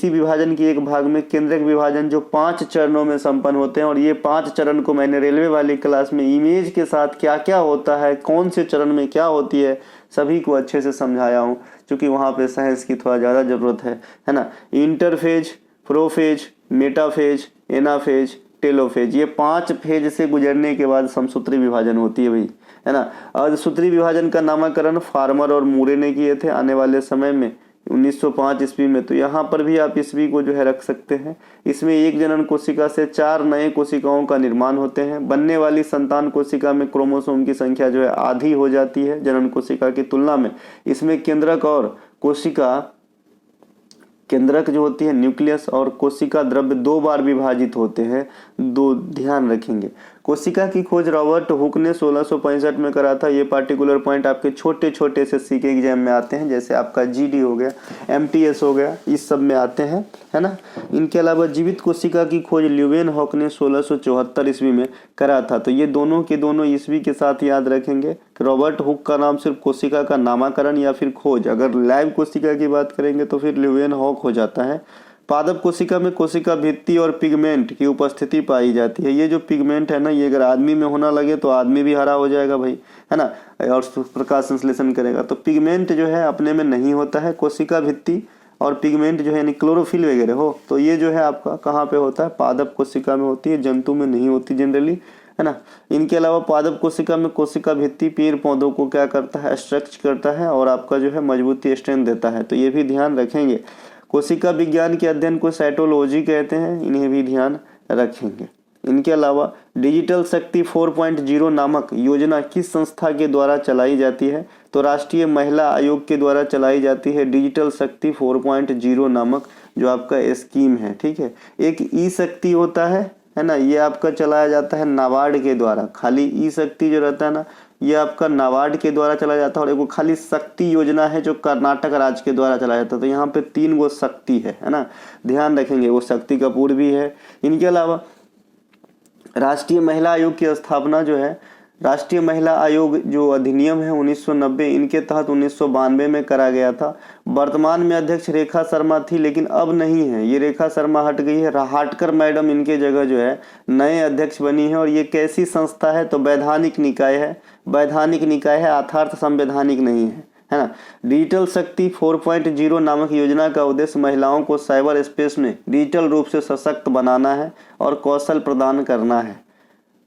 विभाजन की एक भाग में केंद्रक विभाजन जो 5 चरणों में संपन्न होते हैं। और ये 5 चरण को मैंने रेलवे वाली क्लास में इमेज के साथ क्या क्या होता है, कौन से चरण में क्या होती है, सभी को अच्छे से समझाया हूँ, क्योंकि वहाँ पे साइंस की थोड़ा ज़्यादा ज़रूरत है ना। Interphase, prophase, metaphase, anaphase, telophase, ये 5 फेज से गुजरने के बाद समसूत्री विभाजन होती है भाई, है ना। अर्धसूत्री विभाजन का नामकरण फार्मर और मूरे ने किए थे आने वाले समय में 1905 ईस्वी में। तो यहाँ पर भी आप ईस्वी को जो है रख सकते हैं। इसमें एक जनन कोशिका से 4 नए कोशिकाओं का निर्माण होते हैं। बनने वाली संतान कोशिका में क्रोमोसोम की संख्या जो है आधी हो जाती है जनन कोशिका की तुलना में। इसमें केंद्रक और कोशिका, केंद्रक जो होती है न्यूक्लियस और कोशिका द्रव्य 2 बार विभाजित होते हैं, 2 ध्यान रखेंगे। कोशिका की खोज रॉबर्ट हुक ने 1665 में करा था। ये पार्टिकुलर पॉइंट आपके छोटे छोटे एसएससी के एग्जाम में आते हैं, जैसे आपका जीडी हो गया, एमटीएस हो गया, इस सब में आते हैं, है ना। इनके अलावा जीवित कोशिका की खोज ल्यूवेन हॉक ने 1674 ईस्वी में करा था। तो ये दोनों के दोनों ईस्वी के साथ याद रखेंगे। रॉबर्ट हुक का नाम सिर्फ कोशिका का नामकरण या फिर खोज, अगर लाइव कोशिका की बात करेंगे तो फिर ल्यूवेन हॉक हो जाता है। पादप कोशिका में कोशिका भित्ति और पिगमेंट की उपस्थिति पाई जाती है। ये जो पिगमेंट है ना, ये अगर आदमी में होना लगे तो आदमी भी हरा हो जाएगा भाई, है ना, और प्रकाश संश्लेषण करेगा। तो पिगमेंट जो है अपने में नहीं होता है। कोशिका भित्ति और पिगमेंट जो है यानी क्लोरोफिल वगैरह हो, तो ये जो है आपका कहाँ पे होता है, पादप कोशिका में होती है, जंतु में नहीं होती जनरली, है ना। इनके अलावा पादप कोशिका में कोशिका भित्ति पेड़ पौधों को क्या करता है, स्ट्रक्च करता है और आपका जो है मजबूती स्ट्रेंथ देता है। तो ये भी ध्यान रखेंगे। कोशिका विज्ञान के अध्ययन को साइटोलॉजी कहते हैं, इन्हें भी ध्यान रखेंगे। इनके अलावा डिजिटल शक्ति 4.0 नामक योजना किस संस्था के द्वारा चलाई जाती है, तो राष्ट्रीय महिला आयोग के द्वारा चलाई जाती है डिजिटल शक्ति 4.0 नामक जो आपका स्कीम है, ठीक है। एक ई शक्ति होता है ना, ये आपका चलाया जाता है नाबार्ड के द्वारा। खाली ई शक्ति जो रहता है ना, ये आपका नाबार्ड के द्वारा चलाया जाता है। और एक खाली शक्ति योजना है जो कर्नाटक राज्य के द्वारा चलाया जाता है। तो यहाँ पे 3 गो शक्ति है ना, ध्यान रखेंगे। वो शक्ति कपूर भी है। इनके अलावा राष्ट्रीय महिला आयोग की स्थापना जो है, राष्ट्रीय महिला आयोग जो अधिनियम है 1990, इनके तहत 1992 में करा गया था। वर्तमान में अध्यक्ष रेखा शर्मा थी, लेकिन अब नहीं है, ये रेखा शर्मा हट गई है। हाटकर मैडम इनके जगह जो है नए अध्यक्ष बनी है। और ये कैसी संस्था है, तो वैधानिक निकाय है। वैधानिक निकाय है, अर्थात संवैधानिक नहीं है ना। डिजिटल शक्ति 4.0 नामक योजना का उद्देश्य महिलाओं को साइबर स्पेस में डिजिटल रूप से सशक्त बनाना है और कौशल प्रदान करना है।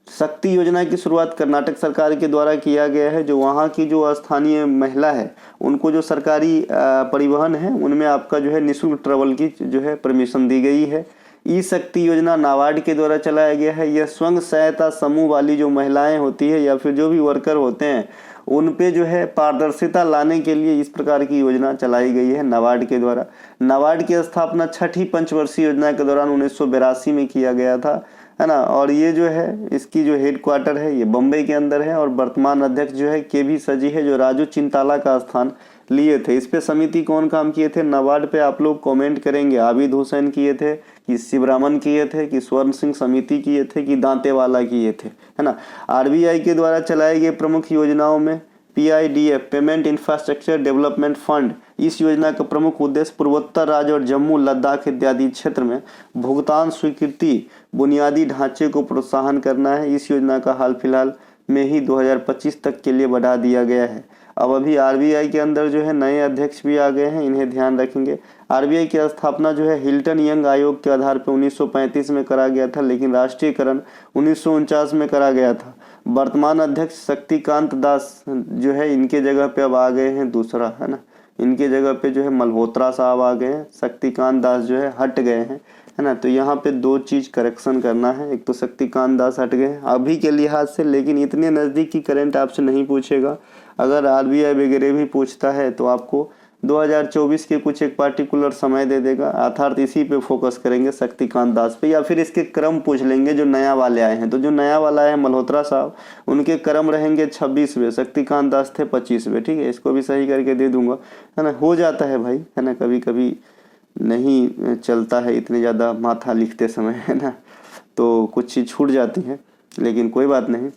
शक्ति योजना की शुरुआत कर्नाटक सरकार के द्वारा किया गया है। जो वहाँ की जो स्थानीय महिला है उनको जो सरकारी परिवहन है उनमें आपका जो है निःशुल्क ट्रेवल की जो है परमिशन दी गई है। ई शक्ति योजना नाबार्ड के द्वारा चलाया गया है। यह स्वयं सहायता समूह वाली जो महिलाएं होती है या फिर जो भी वर्कर होते हैं उन पे जो है पारदर्शिता लाने के लिए इस प्रकार की योजना चलाई गई है नाबार्ड के द्वारा। नाबार्ड की स्थापना छठी पंचवर्षीय योजना के दौरान 1982 में किया गया था, है ना। और ये जो है इसकी जो हेड क्वार्टर है ये बम्बई के अंदर है और वर्तमान अध्यक्ष जो है के.वी. सजी है, जो राजू चिंताला का स्थान लिए थे। इस पे समिति कौन काम किए थे नाबार्ड पे, आप लोग कमेंट करेंगे। आबिद हुसैन किए थे कि शिवरामन किए थे कि स्वर्ण सिंह समिति किए थे कि दांतेवाला किए थे, है ना। आरबीआई के द्वारा चलाए गए प्रमुख योजनाओं में पीआईडीएफ पेमेंट इंफ्रास्ट्रक्चर डेवलपमेंट फंड, इस योजना का प्रमुख उद्देश्य पूर्वोत्तर राज्य और जम्मू लद्दाख इत्यादि क्षेत्र में भुगतान स्वीकृति बुनियादी ढांचे को प्रोत्साहन करना है। इस योजना का हाल फिलहाल में ही 2025 तक के लिए बढ़ा दिया गया है। अब अभी आरबीआई के अंदर जो है नए अध्यक्ष भी आ गए हैं, इन्हें ध्यान रखेंगे। आरबीआई की स्थापना जो है हिल्टन यंग आयोग के आधार पर 1935 में करा गया था, लेकिन राष्ट्रीयकरण 1949 में करा गया था। वर्तमान अध्यक्ष शक्तिकांत दास जो है इनके जगह पे अब आ गए हैं दूसरा, है ना। इनके जगह पे जो है मल्होत्रा साहब आ गए हैं, शक्तिकांत दास जो है हट गए हैं, है ना। तो यहाँ पे दो चीज करेक्शन करना है, एक तो शक्तिकांत दास हट गए अभी के लिहाज से, लेकिन इतने नज़दीक की करंट आपसे नहीं पूछेगा। अगर आरबीआई वगैरह भी पूछता है तो आपको 2024 के कुछ एक पार्टिकुलर समय दे देगा, अर्थात इसी पे फोकस करेंगे शक्तिकांत दास पे, या फिर इसके क्रम पूछ लेंगे जो नया वाले आए हैं। तो जो नया वाला है मल्होत्रा साहब, उनके क्रम रहेंगे 26वें, शक्तिकांत दास थे 25वें, ठीक है। इसको भी सही करके दे दूंगा, है ना। हो जाता है भाई, है ना, कभी कभी नहीं चलता है इतने ज़्यादा माथा लिखते समय, है ना, तो कुछ चीज़ छूट जाती है, लेकिन कोई बात नहीं।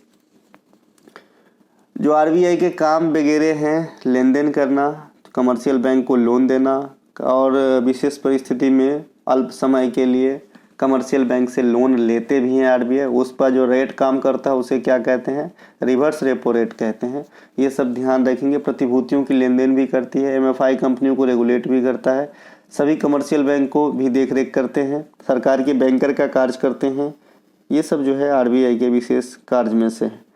जो आरबीआई के काम वगैरह हैं, लेन देन करना, कमर्शियल बैंक को लोन देना और विशेष परिस्थिति में अल्प समय के लिए कमर्शियल बैंक से लोन लेते भी हैं आरबीआई। उस पर जो रेट काम करता है उसे क्या कहते हैं, रिवर्स रेपो रेट कहते हैं। ये सब ध्यान रखेंगे। प्रतिभूतियों की लेन देन भी करती है, एमएफआई कंपनियों को रेगुलेट भी करता है, सभी कमर्शियल बैंक को भी देख रेख करते हैं, सरकार के बैंकर का कार्य करते हैं। ये सब जो है आरबीआई के विशेष कार्य में से है।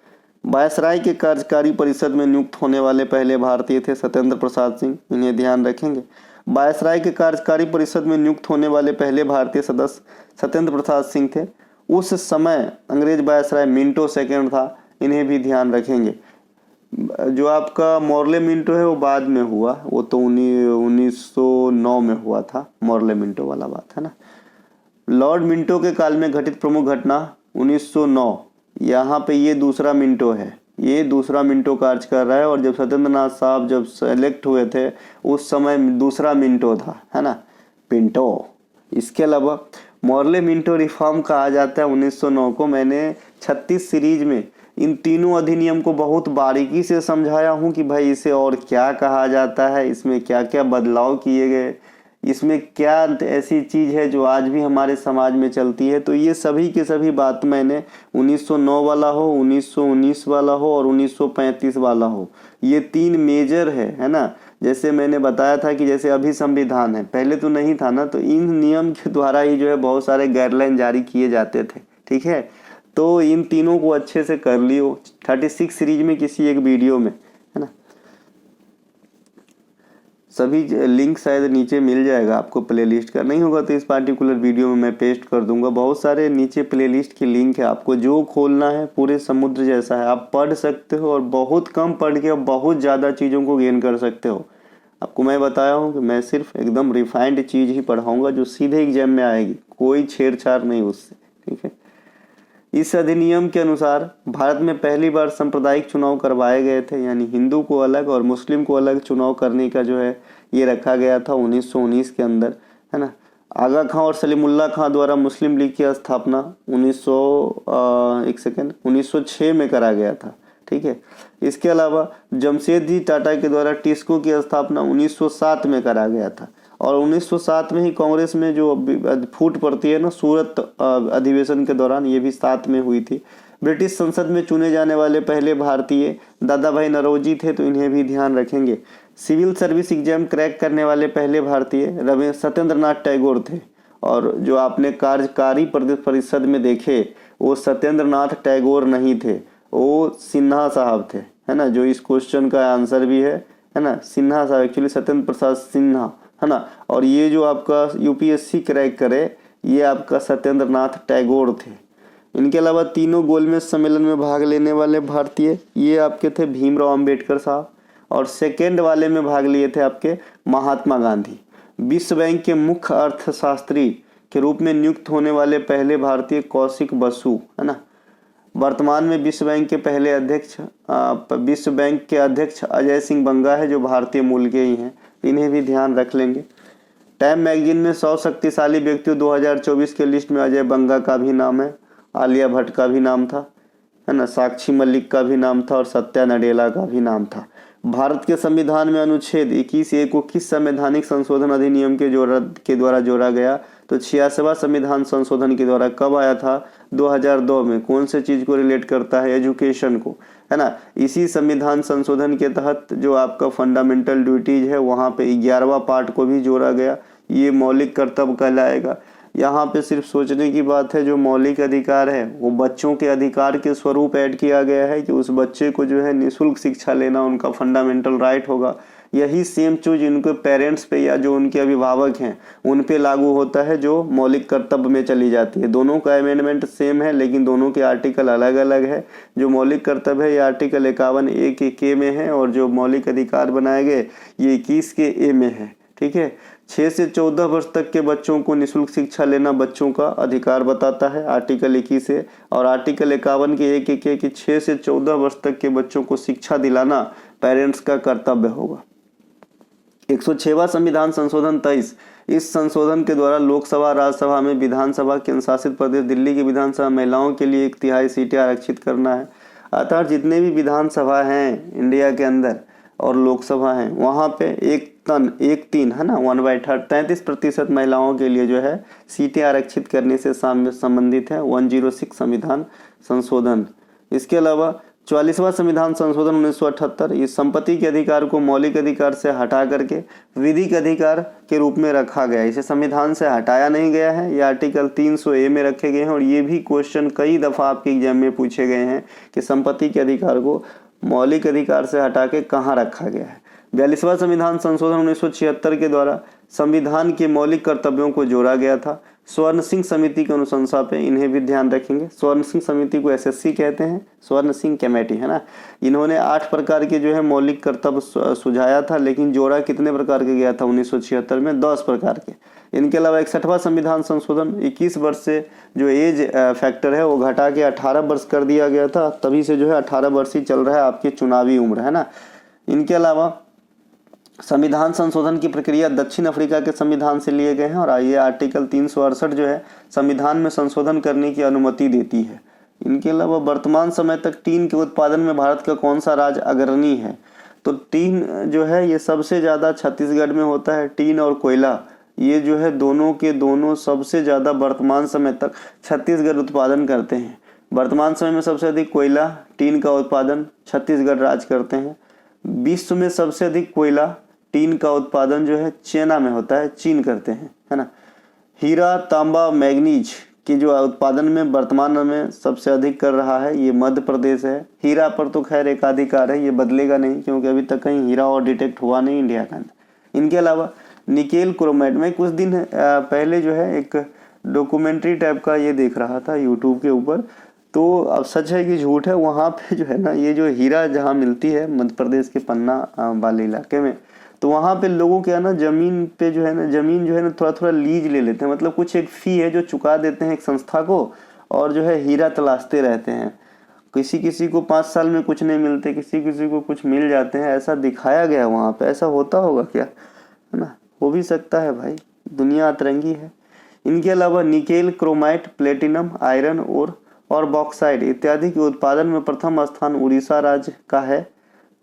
वायसराय के कार्यकारी परिषद में नियुक्त होने वाले पहले भारतीय थे सत्येंद्र प्रसाद सिंह, इन्हें ध्यान रखेंगे। वायसराय के कार्यकारी परिषद में नियुक्त होने वाले पहले भारतीय सदस्य सत्येंद्र प्रसाद सिंह थे। उस समय अंग्रेज वायसराय मिंटो सेकंड था, इन्हें भी ध्यान रखेंगे। जो आपका मॉर्ले मिंटो है वो बाद में हुआ, वो तो 1909 में हुआ था, मॉर्ले मिंटो वाला बात, है ना। लॉर्ड मिंटो के काल में घटित प्रमुख घटना 1909, यहाँ पे ये दूसरा मिंटो है, ये दूसरा मिंटो कार्य कर रहा है। और जब सत्येंद्र नाथ साहब जब सेलेक्ट हुए थे उस समय दूसरा मिंटो था, है ना, पिंटो। इसके अलावा मॉर्ले मिंटो रिफॉर्म कहा जाता है 1909 को। मैंने 36 सीरीज में इन तीनों अधिनियम को बहुत बारीकी से समझाया हूँ कि भाई इसे और क्या कहा जाता है, इसमें क्या क्या बदलाव किए गए, इसमें क्या ऐसी चीज़ है जो आज भी हमारे समाज में चलती है। तो ये सभी के सभी बात मैंने 1909 वाला हो, 1919 वाला हो और 1935 वाला हो, ये तीन मेजर है ना। जैसे मैंने बताया था कि जैसे अभी संविधान है, पहले तो नहीं था ना, तो इन नियम के द्वारा ही जो है बहुत सारे गाइडलाइन जारी किए जाते थे, ठीक है। तो इन तीनों को अच्छे से कर लियो 36 सीरीज में किसी एक वीडियो में, है ना। सभी लिंक शायद नीचे मिल जाएगा आपको, प्लेलिस्ट का नहीं होगा तो इस पार्टिकुलर वीडियो में मैं पेस्ट कर दूंगा। बहुत सारे नीचे प्लेलिस्ट की लिंक है, आपको जो खोलना है पूरे समुद्र जैसा है, आप पढ़ सकते हो और बहुत कम पढ़ के बहुत ज़्यादा चीज़ों को गेन कर सकते हो। आपको मैं बताया हूँ कि मैं सिर्फ एकदम रिफाइंड चीज़ ही पढ़ाऊँगा जो सीधे एग्जाम में आएगी, कोई छेड़छाड़ नहीं उससे, ठीक है। इस अधिनियम के अनुसार भारत में पहली बार सांप्रदायिक चुनाव करवाए गए थे, यानी हिंदू को अलग और मुस्लिम को अलग चुनाव करने का जो है ये रखा गया था 1919 के अंदर, है ना। आगा खां और सलीमुल्लाह खां द्वारा मुस्लिम लीग की स्थापना 1906 में करा गया था, ठीक है। इसके अलावा जमशेदजी टाटा के द्वारा टिस्को की स्थापना 1907 में करा गया था और 1907 में ही कांग्रेस में जो फूट पड़ती है ना सूरत अधिवेशन के दौरान, ये भी 7 में हुई थी। ब्रिटिश संसद में चुने जाने वाले पहले भारतीय दादा भाई नौरोजी थे, तो इन्हें भी ध्यान रखेंगे। सिविल सर्विस एग्जाम क्रैक करने वाले पहले भारतीय सत्येंद्र नाथ टैगोर थे और जो आपने कार्यकारी परिषद में देखे वो सत्येंद्र नाथ टैगोर नहीं थे, वो सिन्हा साहब थे, है ना। जो इस क्वेश्चन का आंसर भी है ना, सिन्हा साहब, एक्चुअली सत्येंद्र प्रसाद सिन्हा, है ना। और ये जो आपका यूपीएससी क्रैक करे ये आपका सत्येंद्र नाथ टैगोर थे। इनके अलावा तीनों गोलमेज सम्मेलन में भाग लेने वाले भारतीय ये आपके थे भीमराव अंबेडकर साहब, और सेकेंड वाले में भाग लिए थे आपके महात्मा गांधी। विश्व बैंक के मुख्य अर्थशास्त्री के रूप में नियुक्त होने वाले पहले भारतीय कौशिक बसु, है ना। वर्तमान में विश्व बैंक के पहले अध्यक्ष विश्व बैंक के अध्यक्ष अजय सिंह बंगा है, जो भारतीय मूल के ही हैं, इन्हें भी ध्यान रख लेंगे। टाइम मैगजीन में 100 शक्तिशाली व्यक्तियों 2024 के लिस्ट में अजय बंगा का भी नाम है, आलिया भट्ट का भी नाम था, है ना, साक्षी मलिक का भी नाम था और सत्या नडेला का भी नाम था। भारत के संविधान में अनुच्छेद 21A को किस संवैधानिक संशोधन अधिनियम के द्वारा जोड़ा गया? तो 86वां संविधान संशोधन के द्वारा। कब आया था? 2002 में। कौन से चीज को रिलेट करता है? एजुकेशन को, है ना। इसी संविधान संशोधन के तहत जो आपका फंडामेंटल ड्यूटीज है वहाँ पे 11वां पार्ट को भी जोड़ा गया, ये मौलिक कर्तव्य कहलाएगा। यहाँ पे सिर्फ सोचने की बात है, जो मौलिक अधिकार है वो बच्चों के अधिकार के स्वरूप ऐड किया गया है कि उस बच्चे को जो है निःशुल्क शिक्षा लेना उनका फंडामेंटल राइट होगा। यही सेम चीज उनके पेरेंट्स पे या जो उनके अभिभावक हैं उन पे लागू होता है, जो मौलिक कर्तव्य में चली जाती है। दोनों का अमेंडमेंट सेम है लेकिन दोनों के आर्टिकल अलग अलग है। जो मौलिक कर्तव्य है ये आर्टिकल 51A के में है और जो मौलिक अधिकार बनाए गए ये 21 के ए में है, ठीक है। 6 से 14 वर्ष तक के बच्चों को निःशुल्क शिक्षा लेना बच्चों का अधिकार बताता है आर्टिकल 21 से, और आर्टिकल 51 के 1 कि 6 से 14 वर्ष तक के बच्चों को शिक्षा दिलाना पेरेंट्स का कर्तव्य होगा। 106वां संविधान संशोधन 23, इस संशोधन के द्वारा लोकसभा राज्यसभा में विधानसभा केंद्र शासित प्रदेश दिल्ली की विधानसभा महिलाओं के लिए 1/3 सीटें आरक्षित करना है। अर्थात जितने भी विधानसभा हैं इंडिया के अंदर और लोकसभा हैं वहाँ पे 1/3 है ना, 1/3 33% महिलाओं के लिए जो है सीटें आरक्षित करने से संबंधित है 106 संविधान संशोधन। इसके अलावा 44वां संविधान संशोधन 1978, इस संपत्ति के अधिकार को मौलिक अधिकार से हटा करके विधिक अधिकार के रूप में रखा गया है। इसे संविधान से हटाया नहीं गया है, ये आर्टिकल 300A में रखे गए हैं। और ये भी क्वेश्चन कई दफ़ा आपके एग्जाम में पूछे गए हैं कि संपत्ति के अधिकार को मौलिक अधिकार से हटा के कहाँ रखा गया है। 42वां संविधान संशोधन 1976 के द्वारा संविधान के मौलिक कर्तव्यों को जोड़ा गया था। स्वर्ण सिंह समिति की अनुशंसा पे, इन्हें भी ध्यान रखेंगे। स्वर्ण सिंह समिति को SSC कहते हैं, स्वर्ण सिंह कमेटी, है ना। इन्होंने 8 प्रकार के जो है मौलिक कर्तव्य सुझाया था, लेकिन जोड़ा कितने प्रकार के गया था 1976 में? 10 प्रकार के। इनके अलावा 61वां संविधान संशोधन 21 वर्ष से जो एज फैक्टर है वो घटा के 18 वर्ष कर दिया गया था, तभी से जो है 18 वर्ष ही चल रहा है आपकी चुनावी उम्र, है ना। इनके अलावा संविधान संशोधन की प्रक्रिया दक्षिण अफ्रीका के संविधान से लिए गए हैं और ये आर्टिकल 368 जो है संविधान में संशोधन करने की अनुमति देती है। इनके अलावा वर्तमान समय तक टीन के उत्पादन में भारत का कौन सा राज्य अग्रणी है? तो टीन जो है ये सबसे ज़्यादा छत्तीसगढ़ में होता है। टीन और कोयला ये जो है दोनों के दोनों सबसे ज़्यादा वर्तमान समय तक छत्तीसगढ़ उत्पादन करते हैं। वर्तमान समय में सबसे अधिक कोयला टीन का उत्पादन छत्तीसगढ़ राज्य करते हैं। विश्व में सबसे अधिक कोयला टीन का उत्पादन जो है चाइना में होता है, चीन करते हैं, है ना। हीरा तांबा मैग्नीज की जो उत्पादन में वर्तमान में सबसे अधिक कर रहा है ये मध्य प्रदेश है। हीरा पर तो खैर एकाधिकार है, ये बदलेगा नहीं क्योंकि अभी तक कहीं हीरा और डिटेक्ट हुआ नहीं इंडिया के अंदर। इनके अलावा निकेल क्रोमाइट में कुछ दिन पहले जो है एक डॉक्यूमेंट्री टाइप का ये देख रहा था यूट्यूब के ऊपर, तो अब सच है कि झूठ है, वहाँ पे जो है ना ये जो हीरा जहाँ मिलती है मध्य प्रदेश के पन्ना वाले इलाके में, तो वहाँ पे लोगों के ना जमीन पे जो है ना जमीन जो है ना थोड़ा थोड़ा लीज ले लेते हैं, मतलब कुछ एक फ़ी है जो चुका देते हैं एक संस्था को, और जो है हीरा तलाशते रहते हैं। किसी किसी को 5 साल में कुछ नहीं मिलते, किसी किसी को कुछ मिल जाते हैं, ऐसा दिखाया गया वहाँ पे। ऐसा होता होगा क्या, है ना, हो भी सकता है भाई, दुनिया अतरंगी है। इनके अलावा निकेल क्रोमाइट प्लेटिनम आयरन और बॉक्साइट इत्यादि के उत्पादन में प्रथम स्थान उड़ीसा राज्य का है।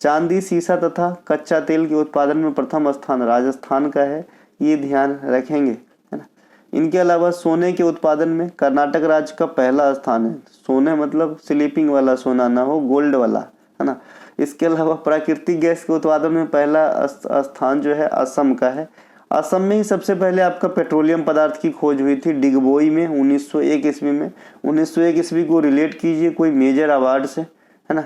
चांदी सीसा तथा कच्चा तेल के उत्पादन में प्रथम स्थान राजस्थान का है, ये ध्यान रखेंगे, है ना। इनके अलावा सोने के उत्पादन में कर्नाटक राज्य का पहला स्थान है। सोने मतलब स्लीपिंग वाला सोना ना हो, गोल्ड वाला, है ना। इसके अलावा प्राकृतिक गैस के उत्पादन में पहला स्थान जो है असम का है। असम में ही सबसे पहले आपका पेट्रोलियम पदार्थ की खोज हुई थी डिगबोई में 1901 ईस्वी में। 1901 ईस्वी को रिलेट कीजिए कोई मेजर अवार्ड से, है ना,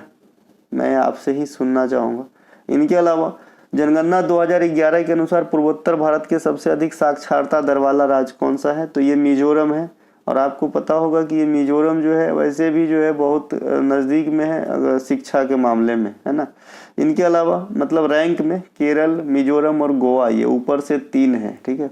मैं आपसे ही सुनना चाहूँगा। इनके अलावा जनगणना 2011 के अनुसार पूर्वोत्तर भारत के सबसे अधिक साक्षरता दर वाला राज्य कौन सा है, तो ये मिजोरम है। और आपको पता होगा कि ये मिजोरम जो है वैसे भी जो है बहुत नज़दीक में है अगर शिक्षा के मामले में, है ना। इनके अलावा मतलब रैंक में केरल, मिजोरम और गोवा ये ऊपर से 3 है, ठीक है।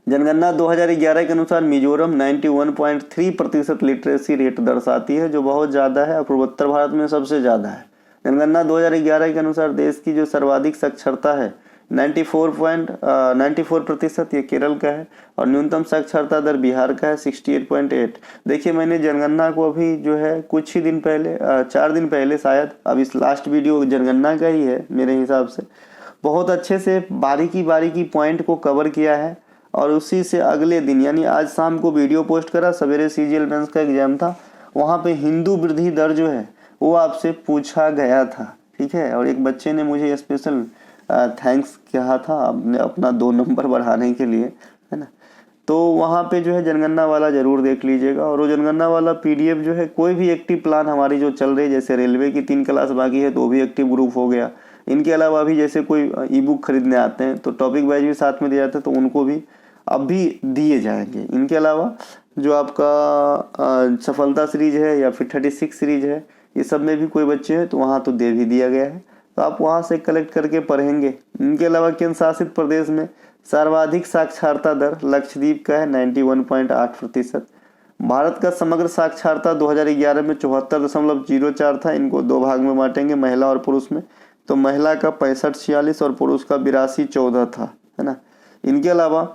जनगणना 2011 के अनुसार मिजोरम 91.3% लिटरेसी रेट दर्शाती है, जो बहुत ज़्यादा है और पूर्वोत्तर भारत में सबसे ज़्यादा है। जनगणना 2011 के अनुसार देश की जो सर्वाधिक साक्षरता है 94% ये केरल का है और न्यूनतम साक्षरता दर बिहार का है 68.8। देखिए मैंने जनगणना को अभी जो है कुछ ही दिन पहले 4 दिन पहले शायद, अब इस लास्ट वीडियो जनगणना का ही है मेरे हिसाब से, बहुत अच्छे से बारीकी पॉइंट को कवर किया है। और उसी से अगले दिन यानी आज शाम को वीडियो पोस्ट करा, सवेरे CGL मेंस का एग्जाम था, वहाँ पे हिंदू वृद्धि दर जो है वो आपसे पूछा गया था, ठीक है। और एक बच्चे ने मुझे स्पेशल थैंक्स कहा था अपना 2 नंबर बढ़ाने के लिए, है ना। तो वहाँ पे जो है जनगणना वाला ज़रूर देख लीजिएगा। और वो जनगणना वाला PDF जो है कोई भी एक्टिव प्लान हमारी जो चल रही है, जैसे रेलवे की 3 क्लास बाकी है तो वो भी एक्टिव ग्रुप हो गया। इनके अलावा भी जैसे कोई ई-बुक खरीदने आते हैं तो टॉपिक वाइज भी साथ में दिए जाते हैं, तो उनको भी अभी दिए जाएंगे। इनके अलावा जो आपका सफलता सीरीज है या फिर 36 सीरीज है, ये सब में भी कोई बच्चे हैं तो वहाँ तो दे भी दिया गया है, तो आप वहाँ से कलेक्ट करके पढ़ेंगे। इनके अलावा केंद्र शासित प्रदेश में सर्वाधिक साक्षरता दर लक्षद्वीप का है 91.8%। भारत का समग्र साक्षरता 2011 में 74.04 था। इनको 2 भाग में बांटेंगे, महिला और पुरुष में, तो महिला का 65-46 और पुरुष का 82-14 था, है ना। इनके अलावा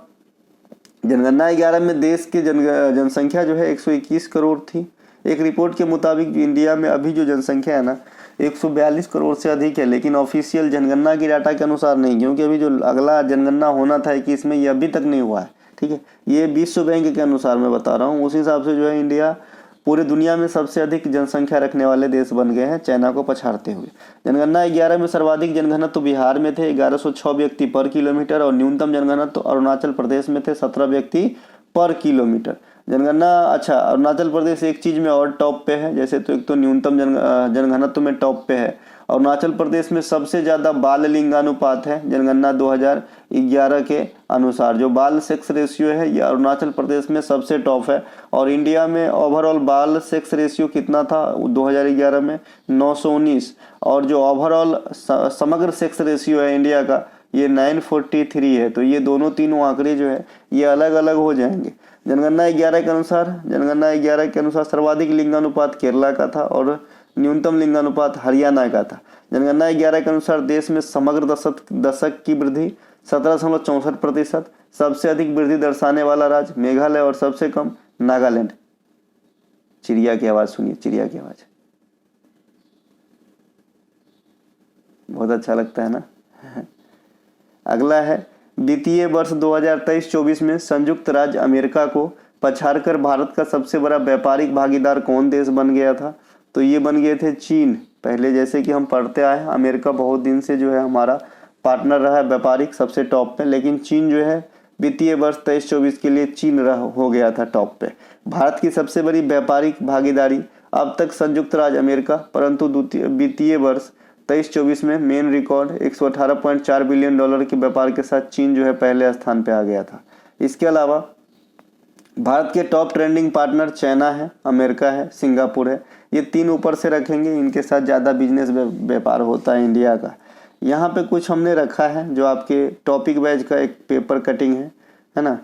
जनगणना 11 में देश की जनसंख्या जो है 121 करोड़ थी। एक रिपोर्ट के मुताबिक इंडिया में अभी जो जनसंख्या है ना 142 करोड़ से अधिक है, लेकिन ऑफिशियल जनगणना की डाटा के अनुसार नहीं, क्योंकि अभी जो अगला जनगणना होना था 21 में, ये अभी तक नहीं हुआ है, ठीक है। ये विश्व बैंक के अनुसार मैं बता रहा हूँ। उस हिसाब से जो है इंडिया पूरे दुनिया में सबसे अधिक जनसंख्या रखने वाले देश बन गए हैं, चाइना को पछाड़ते हुए। जनगणना 11 में सर्वाधिक जनघनत्व तो बिहार में थे 1106 व्यक्ति पर किलोमीटर, और न्यूनतम जनघनत्व तो अरुणाचल प्रदेश में थे 17 व्यक्ति पर किलोमीटर। जनगणना अरुणाचल प्रदेश एक चीज़ में और टॉप पे है, जैसे तो एक तो न्यूनतम जनघनत्व में टॉप पे है। अरुणाचल प्रदेश में सबसे ज़्यादा बाल लिंगानुपात है जनगणना 2011 के अनुसार। जो बाल सेक्स रेशियो है ये अरुणाचल प्रदेश में सबसे टॉप है। और इंडिया में ओवरऑल बाल सेक्स रेशियो कितना था 2011 में 919, और जो ओवरऑल समग्र सेक्स रेशियो है इंडिया का ये 943 है। तो ये तीनों आंकड़े जो है ये अलग अलग हो जाएंगे। जनगणना 11 के अनुसार सर्वाधिक लिंगानुपात केरला का था और न्यूनतम लिंगानुपात हरियाणा का था। जनगणना 11 के अनुसार देश में समग्र दशक की वृद्धि 17.64%। सबसे अधिक वृद्धि दर्शाने वाला राज्य मेघालय और सबसे कम नागालैंड। चिड़िया की आवाज़ सुनिए, चिड़िया की आवाज़ बहुत अच्छा लगता है ना। अगला है वित्तीय वर्ष 2023-24 में संयुक्त राज्य अमेरिका को पछाड़कर भारत का सबसे बड़ा व्यापारिक भागीदार कौन देश बन गया था? तो ये बन गए थे चीन। पहले जैसे कि हम पढ़ते आए हैं अमेरिका बहुत दिन से जो है हमारा पार्टनर रहा है व्यापारिक सबसे टॉप पे, लेकिन चीन जो है वित्तीय वर्ष 23-24 के लिए चीन हो गया था टॉप पे। भारत की सबसे बड़ी व्यापारिक भागीदारी अब तक संयुक्त राज्य अमेरिका, परंतु वित्तीय वर्ष 23-24 में मेन रिकॉर्ड 118.4 बिलियन डॉलर के व्यापार के साथ चीन जो है पहले स्थान पे आ गया था। इसके अलावा भारत के टॉप ट्रेंडिंग पार्टनर चाइना है, अमेरिका है, सिंगापुर है। ये 3 ऊपर से रखेंगे, इनके साथ ज़्यादा बिजनेस व्यापार होता है इंडिया का। यहाँ पे कुछ हमने रखा है जो आपके टॉपिक वाइज का एक पेपर कटिंग है ना।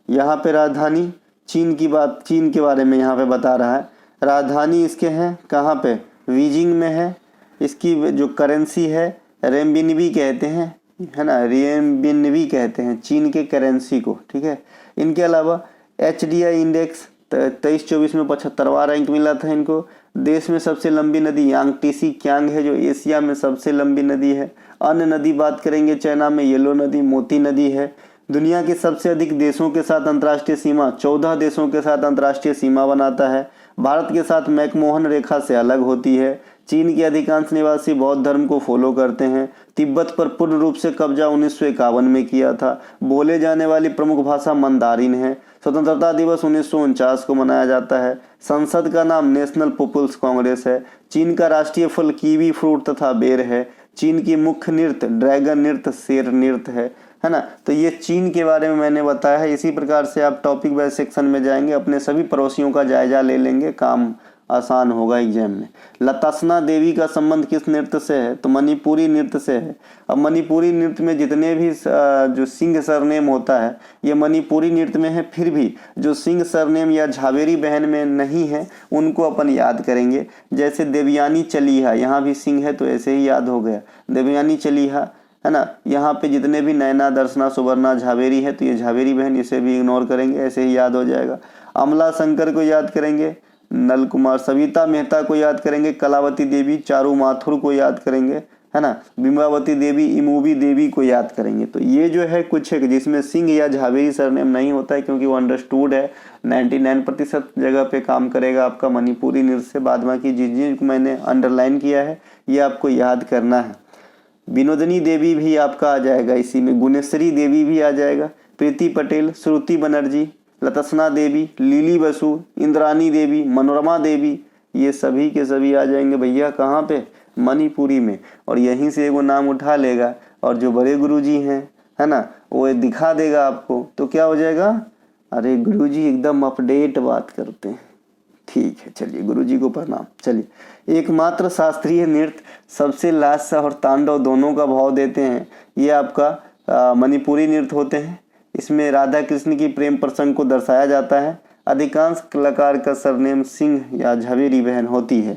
यहाँ पे राजधानी चीन के बारे में यहाँ पे बता रहा है। राजधानी इसके हैं कहाँ पे, बीजिंग में है। इसकी जो करेंसी है रेमबिनवी कहते हैं, है ना, रेमबिनवी कहते हैं चीन के करेंसी को, ठीक है। इनके अलावा HDI इंडेक्स 23-24 में 75वां रैंक मिला था इनको। देश में सबसे लंबी नदी यांगटीसी क्यांग है जो एशिया में सबसे लंबी नदी है। अन्य नदी बात करेंगे चाइना में येलो नदी, मोती नदी है। दुनिया के सबसे अधिक देशों के साथ अंतर्राष्ट्रीय सीमा 14 देशों के साथ अंतर्राष्ट्रीय सीमा बनाता है। भारत के साथ मैकमोहन रेखा से अलग होती है। चीन के अधिकांश निवासी बौद्ध धर्म को फॉलो करते हैं। तिब्बत पर पूर्ण रूप से कब्जा 1951 में किया था। बोले जाने वाली प्रमुख भाषा मंदारिन है। स्वतंत्रता दिवस 1949 को मनाया जाता है। संसद का नाम नेशनल पीपुल्स कांग्रेस है। चीन का राष्ट्रीय फल कीवी फ्रूट तथा बेर है। चीन की मुख्य नृत्य ड्रैगन नृत्य, शेर नृत्य है ना। तो ये चीन के बारे में मैंने बताया है। इसी प्रकार से आप टॉपिक वाइज सेक्शन में जाएंगे, अपने सभी पड़ोसियों का जायजा ले लेंगे, काम आसान होगा एग्जाम में। लतासना देवी का संबंध किस नृत्य से है? तो मणिपुरी नृत्य से है। अब मणिपुरी नृत्य में जितने भी जो सिंह सरनेम होता है ये मणिपुरी नृत्य में है, फिर भी जो सिंह सरनेम या झावेरी बहन में नहीं है उनको अपन याद करेंगे। जैसे देवयानी चलीहा, यहाँ भी सिंह है तो ऐसे ही याद हो गया, देवयानी चलीहा, है ना। यहाँ पे जितने भी नैना, दर्शना, सुवर्णा, झावेरी है तो ये झावेरी बहन, इसे भी इग्नोर करेंगे, ऐसे ही याद हो जाएगा। अमला शंकर को याद करेंगे, नल कुमार, सविता मेहता को याद करेंगे, कलावती देवी, चारू माथुर को याद करेंगे, है ना, बिंबावती देवी, इमूवी देवी को याद करेंगे। तो ये जो है कुछ है जिसमें सिंह या झावेरी सरनेम नहीं होता है, क्योंकि वो अंडरस्टूड है, 99% जगह पे काम करेगा आपका मणिपुरी नृत्य से। बाद बाकी जिस को मैंने अंडरलाइन किया है ये आपको याद करना है। विनोदनी देवी भी आपका आ जाएगा इसी में, गुणेश्वरी देवी भी आ जाएगा, प्रीति पटेल, श्रुति बनर्जी, लतसना देवी, लीली बसु, इंद्रानी देवी, मनोरमा देवी, ये सभी के सभी आ जाएंगे भैया कहाँ पे? मणिपुरी में। और यहीं से एगो नाम उठा लेगा और जो बड़े गुरुजी हैं, है ना, वो दिखा देगा आपको, तो क्या हो जाएगा? अरे गुरुजी एकदम अपडेट बात करते हैं। ठीक है, चलिए गुरुजी को प्रणाम। चलिए, एकमात्र शास्त्रीय नृत्य सबसे लास्य और तांडव दोनों का भाव देते हैं, ये आपका मणिपुरी नृत्य होते हैं। इसमें राधा कृष्ण की प्रेम प्रसंग को दर्शाया जाता है। अधिकांश कलाकार का सरनेम सिंह या झावेरी बहन होती है।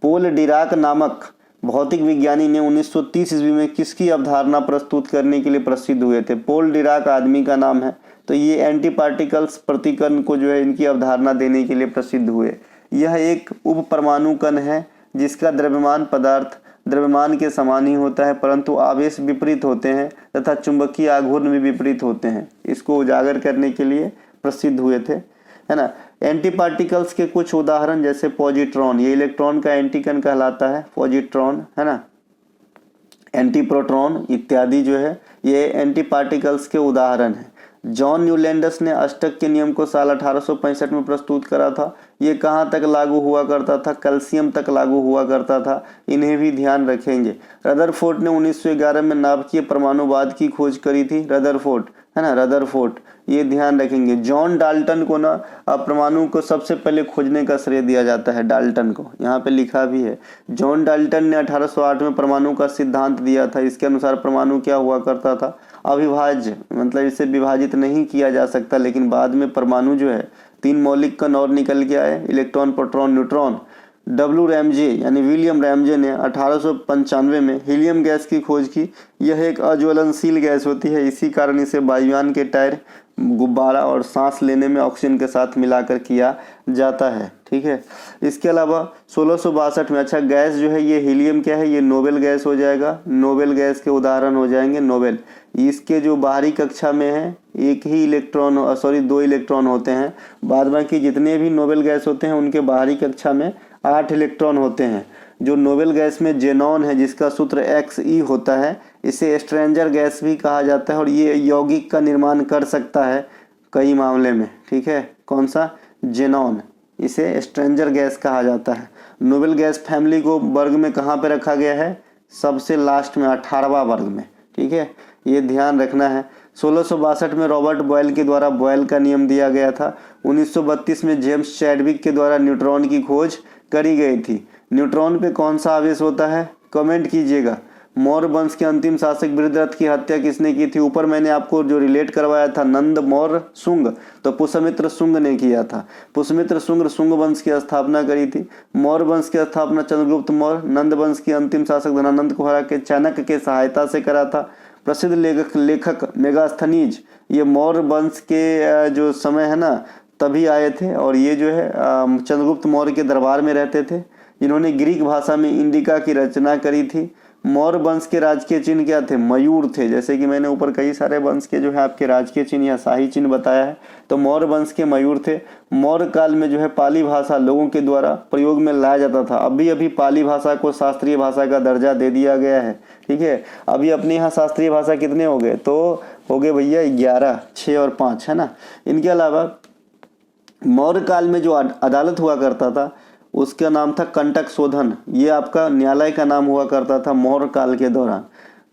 पोल डिराक नामक भौतिक विज्ञानी ने 1930 ईस्वी में किसकी अवधारणा प्रस्तुत करने के लिए प्रसिद्ध हुए थे? पोल डिराक आदमी का नाम है। तो ये एंटी पार्टिकल्स प्रतिकरण को जो है इनकी अवधारणा देने के लिए प्रसिद्ध हुए। यह एक उप परमाणु कण है जिसका द्रव्यमान पदार्थ द्रव्यमान के समान ही होता है, परंतु आवेश विपरीत होते हैं तथा चुंबकीय आघूर्ण भी विपरीत होते हैं। इसको उजागर करने के लिए प्रसिद्ध हुए थे, है ना। एंटी पार्टिकल्स के कुछ उदाहरण जैसे पॉजिट्रॉन, ये इलेक्ट्रॉन का एंटी कण कहलाता है, पॉजिट्रॉन, है ना, एंटी प्रोटॉन इत्यादि जो है ये एंटी पार्टिकल्स के उदाहरण हैं। जॉन न्यूलैंडस ने अष्टक के नियम को साल 1865 में प्रस्तुत करा था। ये कहाँ तक लागू हुआ करता था? कैल्शियम तक लागू हुआ करता था, इन्हें भी ध्यान रखेंगे। रदरफोर्ड ने 1911 में नाभिकीय परमाणुवाद की खोज करी थी, रदरफोर्ड, है ना, रदरफोर्ड, ये ध्यान रखेंगे। जॉन डाल्टन को ना परमाणु को सबसे पहले खोजने का श्रेय दिया जाता है, डाल्टन को, यहाँ पे लिखा भी है। जॉन डाल्टन ने 1808 में परमाणु का सिद्धांत दिया था। इसके अनुसार परमाणु क्या हुआ करता था? अविभाज्य, मतलब इसे विभाजित नहीं किया जा सकता। लेकिन बाद में परमाणु जो है 3 मौलिक कण और निकल के आए, electron, proton, neutron. W Ramsay यानी विलियम रैमजे ने 1895 में हीलियम गैस की खोज की। यह एक अज्वलनशील गैस होती है, इसी कारण इसे वायुयान के टायर, गुब्बारा और सांस लेने में ऑक्सीजन के साथ मिलाकर किया जाता है। ठीक है, इसके अलावा 1662 में, अच्छा गैस जो है ये हीलियम क्या है? ये नोबेल गैस हो जाएगा। नोबेल गैस के उदाहरण हो जाएंगे नोबेल। इसके जो बाहरी कक्षा में है एक ही इलेक्ट्रॉन, 2 इलेक्ट्रॉन होते हैं। बाद बाकी जितने भी नोबेल गैस होते हैं उनके बाहरी कक्षा में 8 इलेक्ट्रॉन होते हैं। जो नोबेल गैस में जेनॉन है जिसका सूत्र XE होता है, इसे स्ट्रेंजर गैस भी कहा जाता है और ये यौगिक का निर्माण कर सकता है कई मामले में। ठीक है, कौन सा? जेनॉन, इसे स्ट्रेंजर गैस कहा जाता है। नोबेल गैस फैमिली को वर्ग में कहाँ पे रखा गया है? सबसे लास्ट में, 18वां वर्ग में। ठीक है, ये ध्यान रखना है। 1662 में रॉबर्ट बॉयल के द्वारा बॉयल का नियम दिया गया था। 1932 में जेम्स चैडविक के द्वारा न्यूट्रॉन की खोज करी गई थी। न्यूट्रॉन पे कौन सा आवेश होता है? कमेंट कीजिएगा। मौर्य वंश के अंतिम शासक बृहद्रथ की हत्या किसने की थी? ऊपर मैंने आपको जो रिलेट करवाया था नंद मौर्य शुंग, तो पुष्यमित्र शुंग ने किया था। पुष्यमित्र शुंग शुंग वंश की स्थापना करी थी। मौर्य वंश की स्थापना चंद्रगुप्त मौर्य नंद वंश के अंतिम शासक धनानंद को हरा के चाणक्य के सहायता से करा था। प्रसिद्ध लेखक मेगास्थनीज ये मौर्य वंश के जो समय है ना तभी आए थे, और ये जो है चंद्रगुप्त मौर्य के दरबार में रहते थे, जिन्होंने ग्रीक भाषा में इंडिका की रचना करी थी। मौर्य वंश के राजकीय चिन्ह क्या थे? मयूर थे। जैसे कि मैंने ऊपर कई सारे वंश के जो है आपके राजकीय चिन्ह या शाही चिन्ह बताया है, तो मौर्य वंश के मयूर थे। मौर्य काल में जो है पाली भाषा लोगों के द्वारा प्रयोग में लाया जाता था। अभी पाली भाषा को शास्त्रीय भाषा का दर्जा दे दिया गया है, ठीक है। अभी अपने यहाँ शास्त्रीय भाषा कितने हो गए? तो हो गए भैया 11, 6 और 5, है ना। इनके अलावा मौर्य काल में जो अदालत हुआ करता था उसका नाम था कंटक शोधन। ये आपका न्यायालय का नाम हुआ करता था मौर्य काल के दौरान।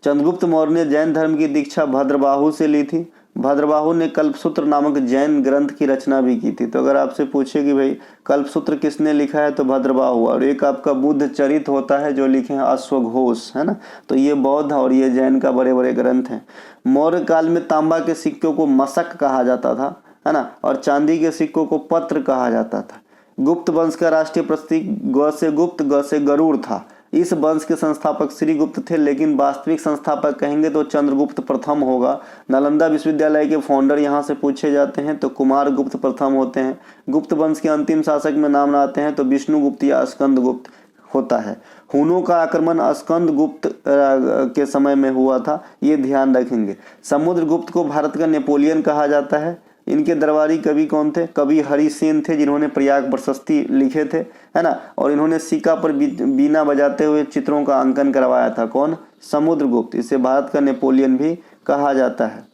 चंद्रगुप्त मौर्य ने जैन धर्म की दीक्षा भद्रबाहु से ली थी। भद्रबाहु ने कल्पसूत्र नामक जैन ग्रंथ की रचना भी की थी। तो अगर आपसे पूछे कि भाई कल्पसूत्र किसने लिखा है, तो भद्रबाहु। और एक आपका बुद्ध चरित होता है जो लिखे हैं अश्वघोष, है ना। तो ये बौद्ध और ये जैन का बड़े बड़े ग्रंथ हैं। मौर्य काल में तांबा के सिक्कों को मशक कहा जाता था, है ना, और चांदी के सिक्कों को पत्र कहा जाता था। गुप्त वंश का राष्ट्रीय प्रतीक ग से गुप्त, ग से गरुड़ था। इस वंश के संस्थापक श्री गुप्त थे, लेकिन वास्तविक संस्थापक कहेंगे तो चंद्रगुप्त प्रथम होगा। नालंदा विश्वविद्यालय के फाउंडर यहाँ से पूछे जाते हैं तो कुमार गुप्त प्रथम होते हैं। गुप्त वंश के अंतिम शासक में नाम आते हैं तो विष्णुगुप्त या स्कंदगुप्त होता है। हुनों का आक्रमण स्कंदगुप्त के समय में हुआ था, ये ध्यान रखेंगे। समुद्रगुप्त को भारत का नेपोलियन कहा जाता है। इनके दरबारी कवि कौन थे? कवि हरिसेन थे, जिन्होंने प्रयाग प्रशस्ति लिखे थे, है ना। और इन्होंने सिक्का पर बीना बजाते हुए चित्रों का अंकन करवाया था। कौन? समुद्रगुप्त। इसे भारत का नेपोलियन भी कहा जाता है।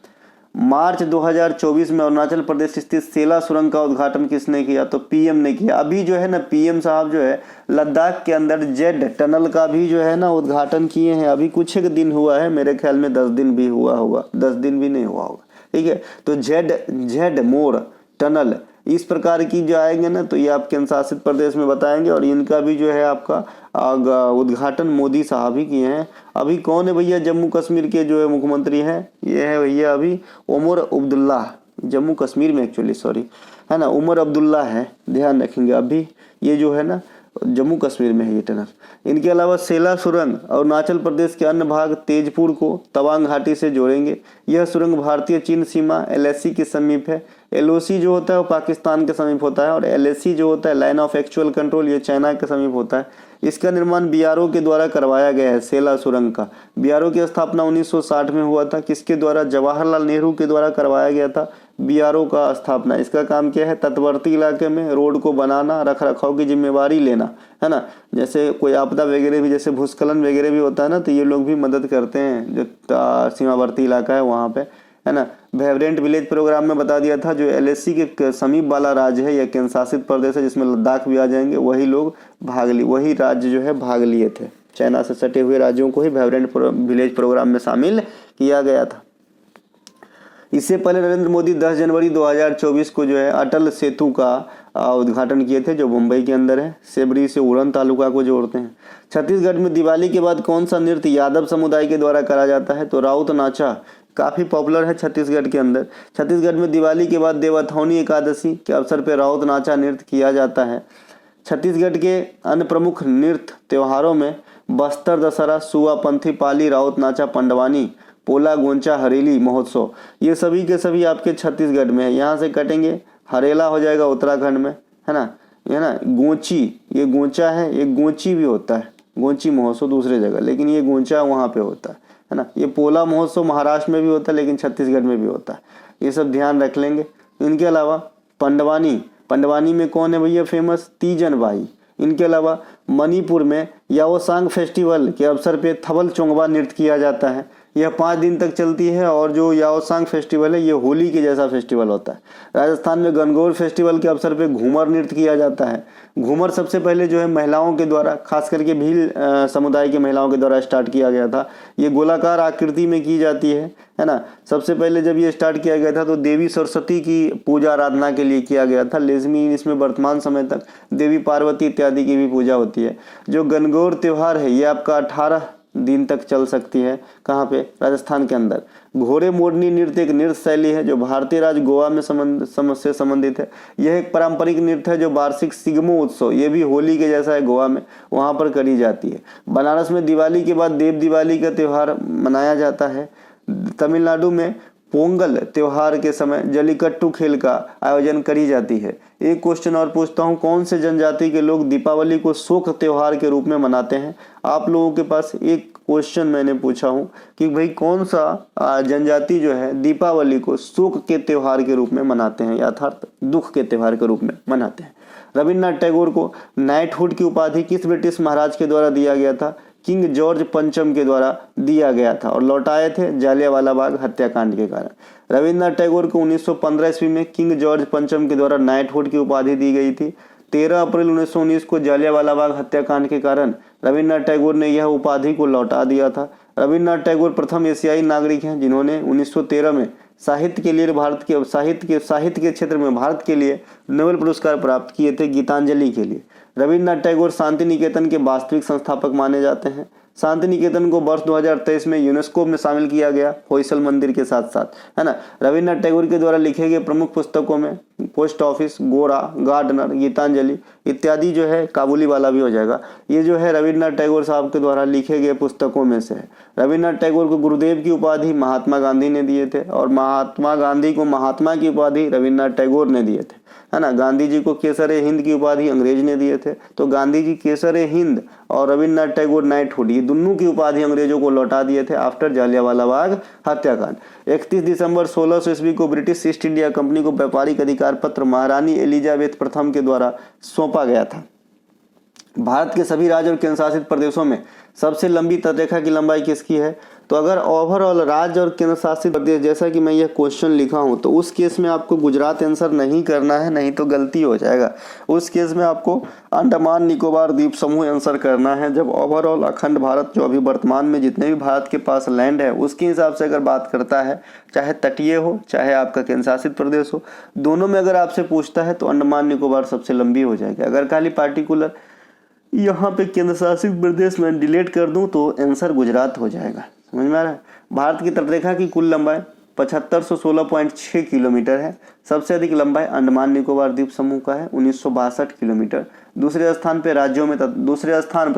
मार्च 2024 में अरुणाचल प्रदेश स्थित सेला सुरंग का उद्घाटन किसने किया? तो पीएम ने किया। अभी जो है ना पीएम साहब जो है लद्दाख के अंदर जेड टनल का भी जो है ना उद्घाटन किए हैं। अभी कुछ एक दिन हुआ है, मेरे ख्याल में 10 दिन भी हुआ होगा, 10 दिन भी नहीं हुआ होगा, ठीक है। तो जेड मोर टनल इस प्रकार की जो आएंगे ना, तो ये आप केंद्र शासित प्रदेश में बताएंगे। और इनका भी जो है आपका उद्घाटन मोदी साहब ही किए हैं। अभी कौन है भैया जम्मू कश्मीर के जो है मुख्यमंत्री हैं? ये है भैया अभी उमर अब्दुल्ला, जम्मू कश्मीर में एक्चुअली, सॉरी, है ना, उमर अब्दुल्ला है, ध्यान रखेंगे। अभी ये जो है ना जम्मू कश्मीर में है ये टनल। इनके अलावा सेला सुरंग अरुणाचल प्रदेश के अन्य भाग तेजपुर को तवांग घाटी से जोड़ेंगे। यह सुरंग भारतीय चीन सीमा LAC के समीप है। LOC जो होता है वो पाकिस्तान के समीप होता है, और LAC जो होता है लाइन ऑफ एक्चुअल कंट्रोल, ये चाइना के समीप होता है। इसका निर्माण BRO के द्वारा करवाया गया है। सेला सुरंग का BRO की स्थापना 1960 में हुआ था। किसके द्वारा? जवाहरलाल नेहरू के द्वारा करवाया गया था BRO का स्थापना। इसका काम क्या है? तटवर्ती इलाके में रोड को बनाना, रख रखाव की जिम्मेवारी लेना, है ना। जैसे कोई आपदा वगैरह भी, जैसे भूस्खलन वगैरह भी होता है ना, तो ये लोग भी मदद करते हैं जो सीमावर्ती इलाका है वहाँ पे, है ना। वाइब्रेंट विलेज प्रोग्राम में बता दिया था, जो LAC के समीप वाला राज्य है या केंद्र शासित प्रदेश है जिसमें लद्दाख भी आ जाएंगे, वही लोग वही राज्य जो है भाग लिए थे। चाइना से सटे हुए राज्यों को ही वाइब्रेंट विलेज प्रोग्राम में शामिल किया गया था। इससे पहले नरेंद्र मोदी 10 जनवरी 2024 को जो है अटल सेतु का उद्घाटन किए थे, जो मुंबई के अंदर है, सेबरी से उड़न तालुका को जोड़ते हैं। छत्तीसगढ़ में दिवाली के बाद कौन सा नृत्य यादव समुदाय के द्वारा करा जाता है? तो राउत नाचा काफ़ी पॉपुलर है छत्तीसगढ़ के अंदर। छत्तीसगढ़ में दिवाली के बाद देवउठौनी एकादशी के अवसर पर राउत नाचा नृत्य किया जाता है। छत्तीसगढ़ के अन्य प्रमुख नृत्य त्योहारों में बस्तर दशहरा, सुआपंथी पाली, राउत नाचा, पंडवानी, पोला, गोंचा, हरेली महोत्सव, ये सभी के सभी आपके छत्तीसगढ़ में है। यहाँ से कटेंगे हरेला हो जाएगा उत्तराखंड में, है ना। गोंची, ये गोंचा है, ये गोंची भी होता है, गोंची महोत्सव दूसरे जगह, लेकिन ये गोंचा वहाँ पे होता है ना। ये पोला महोत्सव महाराष्ट्र में भी होता है, लेकिन छत्तीसगढ़ में भी होता है। ये सब ध्यान रख लेंगे। इनके अलावा पंडवानी में कौन है भैया फेमस? तीजन बाई। इनके अलावा मणिपुर में याओसांग फेस्टिवल के अवसर पे थबल चोंगबा नृत्य किया जाता है। यह 5 दिन तक चलती है, और जो याओसांग फेस्टिवल है ये होली के जैसा फेस्टिवल होता है। राजस्थान में गणगौर फेस्टिवल के अवसर पे घूमर नृत्य किया जाता है। घूमर सबसे पहले जो है महिलाओं के द्वारा, खास करके भील समुदाय के महिलाओं के द्वारा स्टार्ट किया गया था। ये गोलाकार आकृति में की जाती है ना। सबसे पहले जब ये स्टार्ट किया गया था तो देवी सरस्वती की पूजा आराधना के लिए किया गया था, लेकिन इसमें वर्तमान समय तक देवी पार्वती इत्यादि की भी पूजा होती है। जो गणगौर त्यौहार है ये आपका 18 दिन तक चल सकती है। कहाँ पे? राजस्थान के अंदर। घोड़े मोरनी नृत्य एक नृत्य शैली है जो भारतीय राज्य गोवा में से संबंधित है। यह एक पारंपरिक नृत्य है जो वार्षिक सिगमो उत्सव, ये भी होली के जैसा है, गोवा में वहाँ पर करी जाती है। बनारस में दिवाली के बाद देव दिवाली का त्यौहार मनाया जाता है। तमिलनाडु में पोंगल त्योहार के समय जल्लीकट्टू खेल का आयोजन करी जाती है। एक क्वेश्चन और पूछता हूँ, कौन से जनजाति के लोग दीपावली को शोक त्योहार के रूप में मनाते हैं? आप लोगों के पास एक क्वेश्चन मैंने पूछा हूँ कि भाई कौन सा जनजाति जो है दीपावली को सुख के त्यौहार के रूप में मनाते हैं, अर्थात दुख के त्यौहार के रूप में मनाते हैं। रविन्द्रनाथ टैगोर को नाइटहुड की उपाधि किस ब्रिटिश महाराज के द्वारा दिया गया था? किंग जॉर्ज पंचम के द्वारा दिया गया था और लौटाए थे जालियांवाला बाग हत्याकांड के कारण। रविन्द्रनाथ टैगोर को 1915 ईस्वी में किंग जॉर्ज पंचम के द्वारा नाइटहुड की उपाधि दी गई थी। 13 अप्रैल 1919 को जालियांवाला बाग हत्याकांड के कारण रविन्द्रनाथ टैगोर ने यह उपाधि को लौटा दिया था। रविन्द्रनाथ टैगोर प्रथम एशियाई नागरिक हैं जिन्होंने 1913 में साहित्य के क्षेत्र में भारत के लिए नोबेल पुरस्कार प्राप्त किए थे गीतांजलि के लिए। रविन्द्रनाथ टैगोर शांति निकेतन के वास्तविक संस्थापक माने जाते हैं। शांति निकेतन को वर्ष 2023 में यूनेस्को में शामिल किया गया होयसल मंदिर के साथ साथ, है ना। रविन्द्रनाथ टैगोर के द्वारा लिखे गए प्रमुख पुस्तकों में पोस्ट ऑफिस, गोरा, गार्डनर, गीतांजलि इत्यादि जो है, काबुली वाला भी हो जाएगा, ये जो है रविन्द्रनाथ टैगोर साहब के द्वारा लिखे गए पुस्तकों में से है। रविन्द्रनाथ टैगोर को गुरुदेव की उपाधि महात्मा गांधी ने दिए थे और महात्मा गांधी को महात्मा की उपाधि रविन्द्रनाथ टैगोर ने दिए थे, है ना। गांधी जी को केसर हिंद की उपाधि अंग्रेज ने दिए थे। तो गांधी जी केसर हिंद और रविन्द्रनाथ टैगोर नाइटहुड, ये दोनों की उपाधि अंग्रेजों को लौटा दिए थे आफ्टर जालियांवाला बाग हत्याकांड। 31 दिसंबर 1600 ईस्वी को ब्रिटिश ईस्ट इंडिया कंपनी को व्यापारिक अधिकार पत्र महारानी एलिजाबेथ प्रथम के द्वारा सौंपा गया था। भारत के सभी राज्य और केंद्र शासित प्रदेशों में सबसे लंबी तटरेखा की लंबाई किसकी है? तो अगर ओवरऑल राज्य और केंद्र शासित प्रदेश, जैसा कि मैं यह क्वेश्चन लिखा हूं, तो उस केस में आपको गुजरात आंसर नहीं करना है, नहीं तो गलती हो जाएगा। उस केस में आपको अंडमान निकोबार द्वीप समूह आंसर करना है। जब ओवरऑल अखंड भारत, जो अभी वर्तमान में जितने भी भारत के पास लैंड है, उसके हिसाब से अगर बात करता है, चाहे तटीय हो चाहे आपका केंद्र शासित प्रदेश हो, दोनों में अगर आपसे पूछता है तो अंडमान निकोबार सबसे लंबी हो जाएगी। अगर खाली पार्टिकुलर यहाँ पे केंद्र शासित प्रदेश में डिलीट कर दूं तो आंसर गुजरात हो जाएगा। समझ में आ रहा है? भारत की तटरेखा की कुल लंबाई 7516.6 किलोमीटर है। सबसे अधिक लंबाई अंडमान निकोबार द्वीप समूह का है 1962 किलोमीटर। दूसरे स्थान पे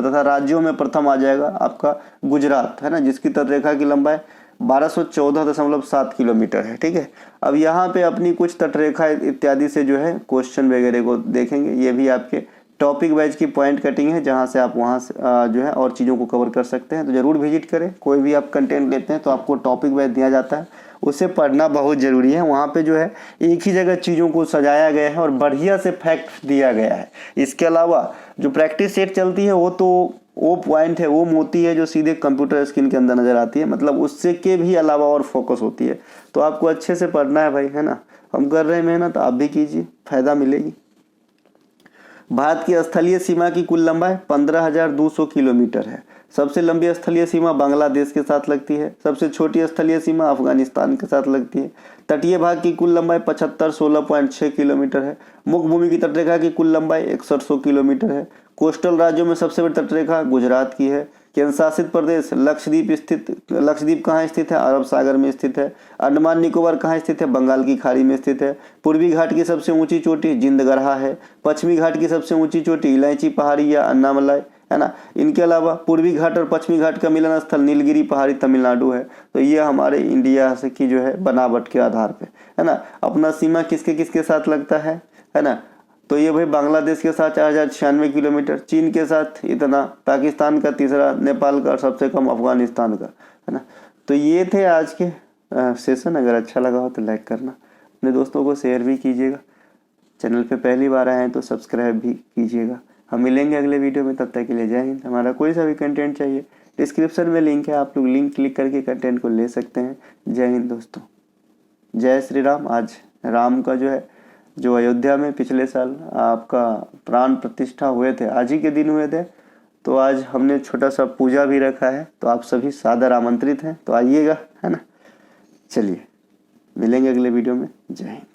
तथा राज्यों में प्रथम आ जाएगा आपका गुजरात, है ना, जिसकी तटरेखा की लंबाई 1214.7 किलोमीटर है। ठीक है, अब यहाँ पे अपनी कुछ तटरेखा इत्यादि से जो है क्वेश्चन वगैरह को देखेंगे। ये भी आपके टॉपिक वाइज की पॉइंट कटिंग है, जहाँ से आप वहाँ से जो है और चीज़ों को कवर कर सकते हैं। तो जरूर विजिट करें। कोई भी आप कंटेंट लेते हैं तो आपको टॉपिक वाइज दिया जाता है, उसे पढ़ना बहुत ज़रूरी है। वहाँ पे जो है एक ही जगह चीज़ों को सजाया गया है और बढ़िया से फैक्ट दिया गया है। इसके अलावा जो प्रैक्टिस सेट चलती है वो पॉइंट है, वो मोती है जो सीधे कंप्यूटर स्क्रीन के अंदर नज़र आती है, मतलब उससे के भी अलावा और फोकस होती है। तो आपको अच्छे से पढ़ना है भाई, है ना। हम कर रहे हैं मेहनत, आप भी कीजिए, फ़ायदा मिलेगी। भारत की स्थलीय सीमा की कुल लंबाई 15,200 किलोमीटर है। सबसे लंबी स्थलीय सीमा बांग्लादेश के साथ लगती है। सबसे छोटी स्थलीय सीमा अफगानिस्तान के साथ लगती है। तटीय भाग की कुल लंबाई 7516.6 किलोमीटर है। मुख्य भूमि की तटरेखा की कुल लंबाई 6100 किलोमीटर है। कोस्टल राज्यों में सबसे बड़ी तटरेखा गुजरात की है। केंद्र शासित प्रदेश लक्षद्वीप कहाँ स्थित है? अरब सागर में स्थित है। अंडमान निकोबार कहाँ स्थित है? बंगाल की खाड़ी में स्थित है। पूर्वी घाट की सबसे ऊंची चोटी जिंदगरहा है। पश्चिमी घाट की सबसे ऊंची चोटी इलायची पहाड़ी या अन्नामलाई, है ना। इनके अलावा पूर्वी घाट और पश्चिमी घाट का मिलन स्थल नीलगिरी पहाड़ी तमिलनाडु है। तो ये हमारे इंडिया से की जो है बनावट के आधार पे, है ना। अपना सीमा किसके किसके साथ लगता है ना। तो ये भाई बांग्लादेश के साथ 4096 किलोमीटर, चीन के साथ इतना, पाकिस्तान का तीसरा, नेपाल का और सबसे कम अफगानिस्तान का, है ना। तो ये थे आज के सेशन। अगर अच्छा लगा हो तो लाइक करना, अपने दोस्तों को शेयर भी कीजिएगा। चैनल पे पहली बार आए हैं तो सब्सक्राइब भी कीजिएगा। हम मिलेंगे अगले वीडियो में, तब तक के लिए जय हिंद। हमारा कोई सा भी कंटेंट चाहिए डिस्क्रिप्शन में लिंक है, आप लोग लिंक क्लिक करके कंटेंट को ले सकते हैं। जय हिंद दोस्तों, जय श्री राम। आज राम का जो अयोध्या में पिछले साल आपका प्राण प्रतिष्ठा हुए थे, आज ही के दिन हुए थे, तो आज हमने छोटा सा पूजा भी रखा है। तो आप सभी सादर आमंत्रित हैं, तो आइएगा, है ना। चलिए मिलेंगे अगले वीडियो में। जय हिंद।